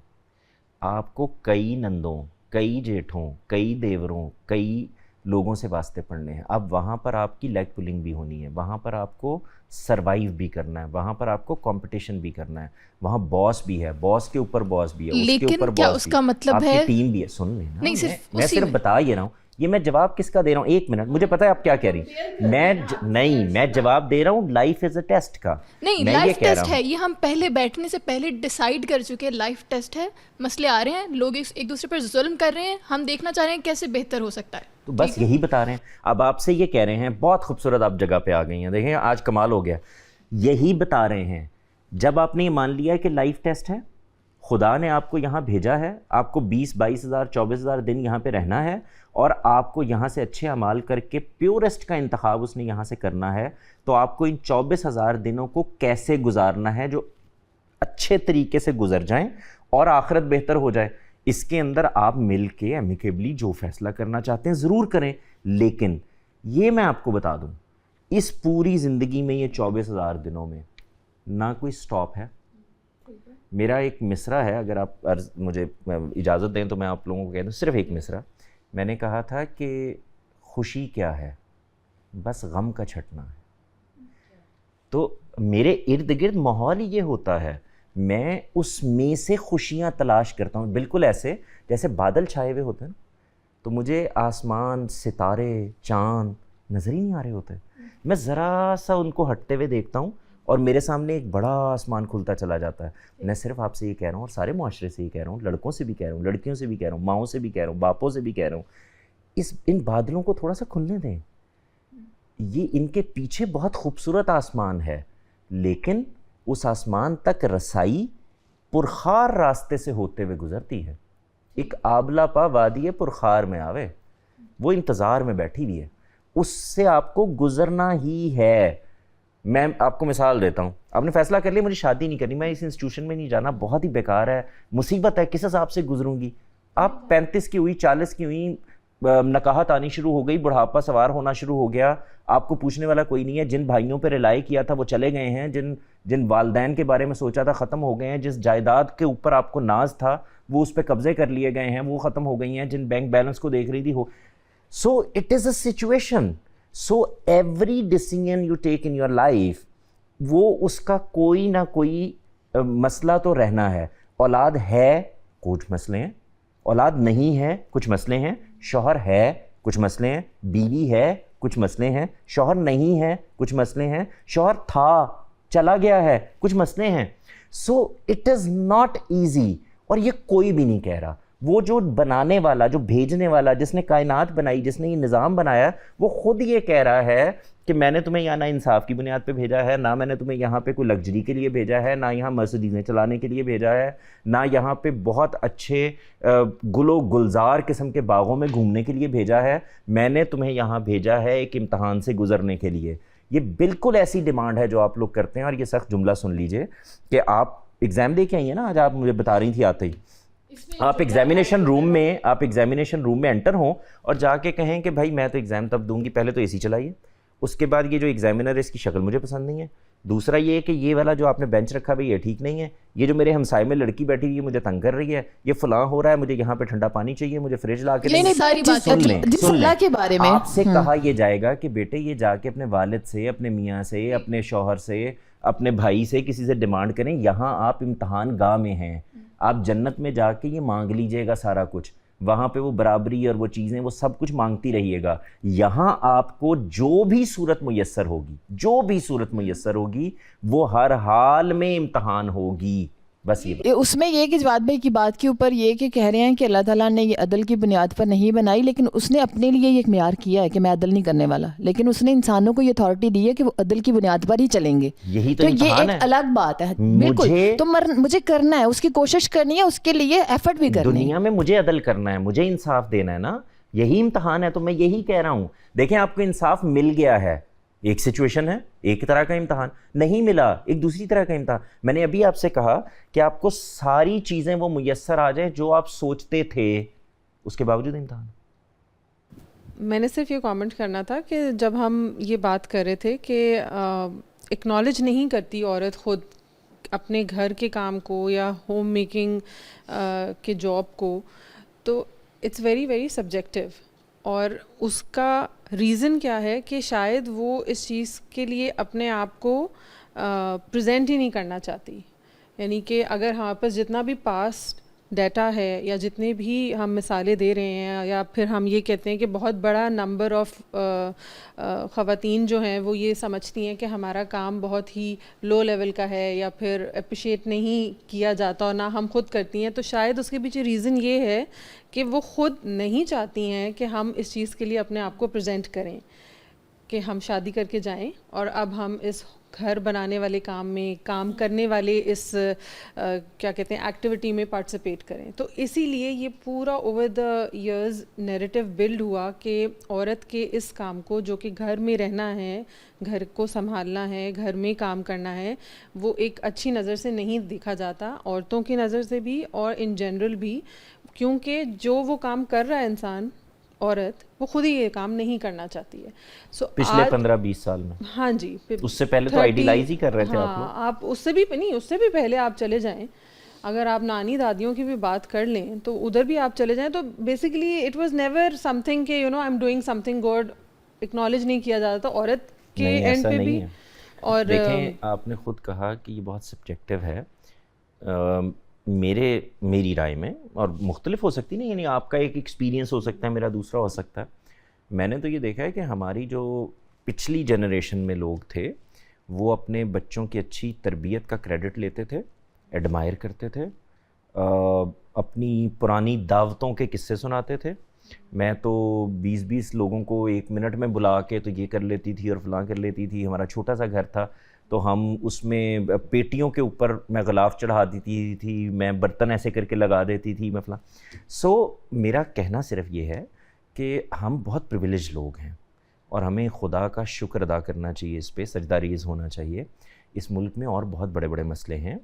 آپ کو کئی نندوں، کئی جیٹھوں، کئی دیوروں، کئی لوگوں سے واسطے پڑھنے ہیں. اب وہاں پر آپ کی لیگ پولنگ بھی ہونی ہے، وہاں پر آپ کو سروائیو بھی کرنا ہے، وہاں پر آپ کو کمپٹیشن بھی کرنا ہے، وہاں باس بھی ہے، باس کے اوپر باس بھی ہے، اس کے اوپر باس بھی ہے، آپ کی ٹیم بھی ہے. سن لینا، میں صرف بتا یہ رہا ہوں، یہ میں جواب کس کا دے رہا ہوں؟ ایک منٹ، مجھے پتا ہے آپ کیا کہہ رہی ہیں. میں جواب دے رہا ہوں لائف از اے ٹیسٹ کا. نہیں، لائف ٹیسٹ ہے یہ، ہم پہلے بیٹھنے سے پہلے ڈیسائیڈ کر چکے ہیں لائف ٹیسٹ ہے. مسئلے آ رہے ہیں، لوگ ایک دوسرے پر ظلم کر رہے ہیں، ہم دیکھنا چاہ رہے ہیں کیسے بہتر ہو سکتا ہے. تو بس یہی بتا رہے ہیں. اب آپ سے یہ کہہ رہے ہیں، بہت خوبصورت آپ جگہ پہ آ گئی ہیں، دیکھیں آج کمال ہو گیا. یہی بتا رہے ہیں، جب آپ نے یہ مان لیا ہے کہ لائف ٹیسٹ ہے، خدا نے آپ کو یہاں بھیجا ہے، آپ کو 20-22,000 24,000 دن یہاں پہ رہنا ہے، اور آپ کو یہاں سے اچھے اعمال کر کے پیورسٹ کا انتخاب اس نے یہاں سے کرنا ہے، تو آپ کو ان 24,000 دنوں کو کیسے گزارنا ہے جو اچھے طریقے سے گزر جائیں اور آخرت بہتر ہو جائے. اس کے اندر آپ مل کے ایمیکیبلی جو فیصلہ کرنا چاہتے ہیں ضرور کریں. لیکن یہ میں آپ کو بتا دوں، اس پوری زندگی میں، یہ 24,000 دنوں میں نہ کوئی سٹاپ ہے. میرا ایک مصرع ہے، اگر آپ مجھے اجازت دیں تو میں آپ لوگوں کو کہہ دوں، صرف ایک مصرع. میں نے کہا تھا کہ خوشی کیا ہے؟ بس غم کا چھٹنا ہے. تو میرے ارد گرد ماحول ہی یہ ہوتا ہے، میں اس میں سے خوشیاں تلاش کرتا ہوں، بالکل ایسے جیسے بادل چھائے ہوئے ہوتے ہیں نا، تو مجھے آسمان، ستارے، چاند نظر ہی نہیں آ رہے ہوتے. میں ذرا سا ان کو ہٹتے ہوئے دیکھتا ہوں اور میرے سامنے ایک بڑا آسمان کھلتا چلا جاتا ہے. میں صرف آپ سے یہ کہہ رہا ہوں، اور سارے معاشرے سے یہ کہہ رہا ہوں، لڑکوں سے بھی کہہ رہا ہوں، لڑکیوں سے بھی کہہ رہا ہوں، ماؤں سے بھی کہہ رہا ہوں، باپوں سے بھی کہہ رہا ہوں، ان بادلوں کو تھوڑا سا کھلنے دیں. یہ ان کے پیچھے بہت خوبصورت آسمان ہے، لیکن اس آسمان تک رسائی پرخار راستے سے ہوتے ہوئے گزرتی ہے. ایک آبلا پا وادی پرخار میں آوے، وہ انتظار میں بیٹھی ہوئی ہے، اس سے آپ کو گزرنا ہی ہے. میں آپ کو مثال دیتا ہوں، آپ نے فیصلہ کر لیا مجھے شادی نہیں کرنی، میں اس انسٹیٹیوشن میں نہیں جانا، بہت ہی بیکار ہے، مصیبت ہے، کس حساب سے گزروں گی؟ آپ 35 کی ہوئی، 40 کی ہوئی، نکاحت آنی شروع ہو گئی، بڑھاپا سوار ہونا شروع ہو گیا، آپ کو پوچھنے والا کوئی نہیں ہے. جن بھائیوں پہ رلائی کیا تھا وہ چلے گئے ہیں، جن والدین کے بارے میں سوچا تھا ختم ہو گئے ہیں، جس جائیداد کے اوپر آپ کو ناز تھا وہ اس پہ قبضے کر لیے گئے ہیں، وہ ختم ہو گئی ہیں، جن بینک بیلنس کو دیکھ رہی تھی ہو. So it is a situation. So every decision you take in your life, وہ اس کا کوئی نہ کوئی مسئلہ تو رہنا ہے. اولاد ہے، کچھ مسئلے ہیں، اولاد نہیں ہے، کچھ مسئلے ہیں، شوہر ہے، کچھ مسئلے ہیں، بیوی ہے، کچھ مسئلے ہیں، شوہر نہیں ہے، کچھ مسئلے ہیں، شوہر تھا چلا گیا ہے، کچھ مسئلے ہیں. سو اٹ از ناٹ ایزی. اور یہ کوئی بھی نہیں کہہ رہا، وہ جو بنانے والا، جو بھیجنے والا، جس نے کائنات بنائی، جس نے یہ نظام بنایا، وہ خود یہ کہہ رہا ہے کہ میں نے تمہیں یہاں نہ انصاف کی بنیاد پہ بھیجا ہے، نہ میں نے تمہیں یہاں پہ کوئی لگژری کے لیے بھیجا ہے، نہ یہاں مرسڈیزیں چلانے کے لیے بھیجا ہے، نہ یہاں پہ بہت اچھے گل و گلزار قسم کے باغوں میں گھومنے کے لیے بھیجا ہے. میں نے تمہیں یہاں بھیجا ہے ایک امتحان سے گزرنے کے لیے. یہ بالکل ایسی ڈیمانڈ ہے جو آپ لوگ کرتے ہیں. اور یہ سخت جملہ سن لیجئے کہ آپ ایگزام دے کے آئی ہیں نا، آج آپ مجھے بتا رہی تھی آتے ہی، آپ ایگزامینیشن روم میں انٹر ہوں اور جا کے کہیں کہ بھائی میں تو ایگزام تب دوں گی، پہلے تو اے سی چلائیے، اس کے بعد یہ جو ایگزامینر ہے اس کی شکل مجھے پسند نہیں ہے، دوسرا یہ کہ یہ والا جو آپ نے بینچ رکھا ہے یہ ٹھیک نہیں ہے, یہ جو میرے ہمسائے میں لڑکی بیٹھی ہوئی ہے مجھے تنگ کر رہی ہے, یہ فلاں ہو رہا ہے, مجھے یہاں پہ ٹھنڈا پانی چاہیے, مجھے فریج لا کے نہیں ساری باتیں سن لیں, سن لیں. کے بارے میں آپ سے کہا یہ جائے گا کہ بیٹے یہ جا کے اپنے والد سے, اپنے میاں سے, اپنے شوہر سے, اپنے بھائی سے, کسی سے ڈیمانڈ کریں. یہاں آپ امتحان گاہ میں ہیں, آپ جنت میں جا کے یہ مانگ لیجئے گا سارا کچھ, وہاں پہ وہ برابری اور وہ چیزیں وہ سب کچھ مانگتی رہیے گا. یہاں آپ کو جو بھی صورت میسر ہوگی, جو بھی صورت میسر ہوگی وہ ہر حال میں امتحان ہوگی. بس یہ اس میں یہ کہ جواد بھائی کی بات کے اوپر یہ کہ کہہ رہے ہیں کہ اللہ تعالیٰ نے یہ عدل کی بنیاد پر نہیں بنائی, لیکن اس نے اپنے لیے ایک معیار کیا ہے کہ میں عدل نہیں کرنے والا, لیکن اس نے انسانوں کو یہ اتھارٹی دی ہے کہ وہ عدل کی بنیاد پر ہی چلیں گے. یہی تو یہ ایک الگ بات ہے. بالکل, تو مجھے کرنا ہے, اس کی کوشش کرنی ہے, اس کے لیے ایفرٹ بھی کرنی ہے. دنیا میں مجھے عدل کرنا ہے, مجھے انصاف دینا ہے نا, یہی امتحان ہے. تو میں یہی کہہ رہا ہوں, دیکھیں آپ کو انصاف مل گیا ہے, ایک سچویشن ہے, ایک طرح کا امتحان, نہیں ملا ایک دوسری طرح کا امتحان. میں نے ابھی آپ سے کہا کہ آپ کو ساری چیزیں وہ میسر آ جائیں جو آپ سوچتے تھے, اس کے باوجود امتحان. میں نے صرف یہ کامنٹ کرنا تھا کہ جب ہم یہ بات کر رہے تھے کہ اکنالج نہیں کرتی عورت خود اپنے گھر کے کام کو یا ہوم میکنگ کے جاب کو, تو اٹس ویری ویری سبجیکٹیو. اور اس کا ریزن کیا ہے کہ شاید وہ اس چیز کے لیے اپنے آپ کو پریزنٹ ہی نہیں کرنا چاہتی. یعنی کہ اگر ہمارے پاس جتنا بھی پاسٹ ڈیٹا ہے یا جتنے بھی ہم مثالیں دے رہے ہیں, یا پھر ہم یہ کہتے ہیں کہ بہت بڑا نمبر آف خواتین جو ہیں وہ یہ سمجھتی ہیں کہ ہمارا کام بہت ہی لو لیول کا ہے یا پھر اپریشیٹ نہیں کیا جاتا اور نہ ہم خود کرتی ہیں, تو شاید اس کے پیچھے ریزن یہ ہے کہ وہ خود نہیں چاہتی ہیں کہ ہم اس چیز کے لیے اپنے آپ کو پریزنٹ کریں کہ ہم شادی کر کے جائیں اور اب ہم اس گھر بنانے والے کام میں, کام کرنے والے اس کیا کہتے ہیں ایکٹیویٹی میں پارٹیسپیٹ کریں. تو اسی لیے یہ پورا over the years narrative build ہوا کہ عورت کے اس کام کو, جو کہ گھر میں رہنا ہے, گھر کو سنبھالنا ہے, گھر میں کام کرنا ہے, وہ ایک اچھی نظر سے نہیں دیکھا جاتا, عورتوں کی نظر سے بھی اور ان جنرل بھی, کیونکہ جو وہ کام کر رہا ہے انسان, عورت, وہ خود ہی یہ کام نہیں کرنا چاہتی ہے. سو پچھلے 15-20 سال میں, ہاں جی, اس سے پہلے تو آئیڈیلائز ہی کر رہے تھے آپ لوگ. آپ اس سے بھی نہیں, اس سے بھی پہلے آپ چلے جائیں, اگر آپ نانی دادیوں کی بھی بات کر لیں تو ادھر بھی آپ چلے جائیں, تو basically it was never something کہ you know I am doing something good, acknowledge نہیں کیا جاتا تھا عورت کے اینڈ پہ بھی. اور دیکھیں آپ نے خود کہا کہ یہ بہت سبجیکٹیو ہے, میری رائے میں, اور مختلف ہو سکتی نا, یعنی آپ کا ایک ایکسپیرینس ہو سکتا ہے, میرا دوسرا ہو سکتا ہے. میں نے تو یہ دیکھا ہے کہ ہماری جو پچھلی جنریشن میں لوگ تھے وہ اپنے بچوں کی اچھی تربیت کا کریڈٹ لیتے تھے, ایڈمائر کرتے تھے, اپنی پرانی دعوتوں کے قصے سناتے تھے. میں تو 20-20 لوگوں کو 1 منٹ میں بلا کے تو یہ کر لیتی تھی اور فلاں کر لیتی تھی. ہمارا چھوٹا سا گھر تھا تو ہم اس میں پیٹیوں کے اوپر میں غلاف چڑھا دیتی تھی, میں برتن ایسے کر کے لگا دیتی تھی, میں فلاں. سو میرا کہنا صرف یہ ہے کہ ہم بہت پریویلیج لوگ ہیں اور ہمیں خدا کا شکر ادا کرنا چاہیے, اس پہ سجدہ ریز ہونا چاہیے. اس ملک میں اور بہت بڑے بڑے مسئلے ہیں,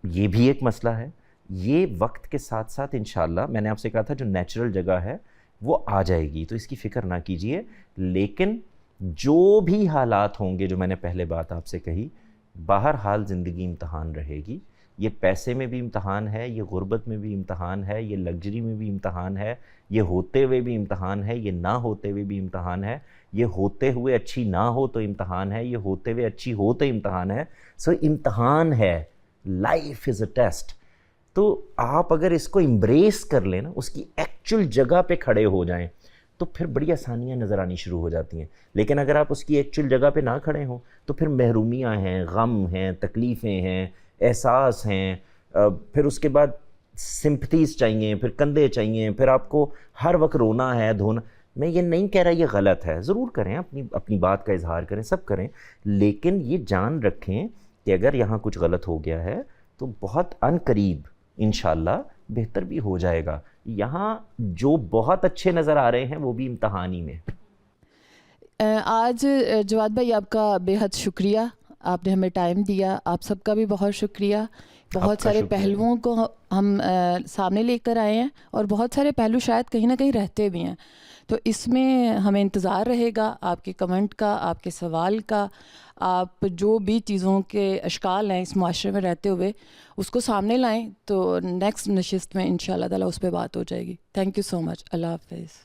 یہ بھی ایک مسئلہ ہے. یہ وقت کے ساتھ ساتھ انشاءاللہ, میں نے آپ سے کہا تھا جو نیچرل جگہ ہے وہ آ جائے گی, تو اس کی فکر نہ کیجئے. لیکن جو بھی حالات ہوں گے, جو میں نے پہلے بات آپ سے کہی, بہرحال زندگی امتحان رہے گی. یہ پیسے میں بھی امتحان ہے, یہ غربت میں بھی امتحان ہے, یہ لگژری میں بھی امتحان ہے, یہ ہوتے ہوئے بھی امتحان ہے, یہ نہ ہوتے ہوئے بھی امتحان ہے, یہ ہوتے ہوئے اچھی نہ ہو تو امتحان ہے, یہ ہوتے ہوئے اچھی ہو تو امتحان ہے. سو امتحان ہے, لائف از اے ٹیسٹ. تو آپ اگر اس کو امبریس کر لیں نا, اس کی ایکچوئل جگہ پہ کھڑے ہو جائیں, تو پھر بڑی آسانیاں نظر آنی شروع ہو جاتی ہیں. لیکن اگر آپ اس کی ایکچوئل جگہ پہ نہ کھڑے ہوں تو پھر محرومیاں ہیں, غم ہیں, تکلیفیں ہیں, احساس ہیں, پھر اس کے بعد سمپتھیز چاہیے, پھر کندھے چاہیے, پھر آپ کو ہر وقت رونا ہے, دھونا. میں یہ نہیں کہہ رہا یہ غلط ہے, ضرور کریں, اپنی بات کا اظہار کریں, سب کریں, لیکن یہ جان رکھیں کہ اگر یہاں کچھ غلط ہو گیا ہے تو بہت عن قریب انشاءاللہ بہتر بھی ہو جائے گا. یہاں جو بہت اچھے نظر آ رہے ہیں وہ بھی امتحانی میں. آج جواد بھائی آپ کا بے حد شکریہ, آپ نے ہمیں ٹائم دیا, آپ سب کا بھی بہت شکریہ بہت کا سارے شکریہ۔ پہلوؤں کو ہم سامنے لے کر آئے ہیں اور بہت سارے پہلو شاید کہیں نہ کہیں رہتے بھی ہیں. تو اس میں ہمیں انتظار رہے گا آپ کے کمنٹ کا, آپ کے سوال کا, آپ جو بھی چیزوں کے اشکال ہیں اس معاشرے میں رہتے ہوئے اس کو سامنے لائیں. تو نیکسٹ نشست میں انشاءاللہ تعالیٰ اس پہ بات ہو جائے گی. تھینک یو سو مچ. اللہ حافظ.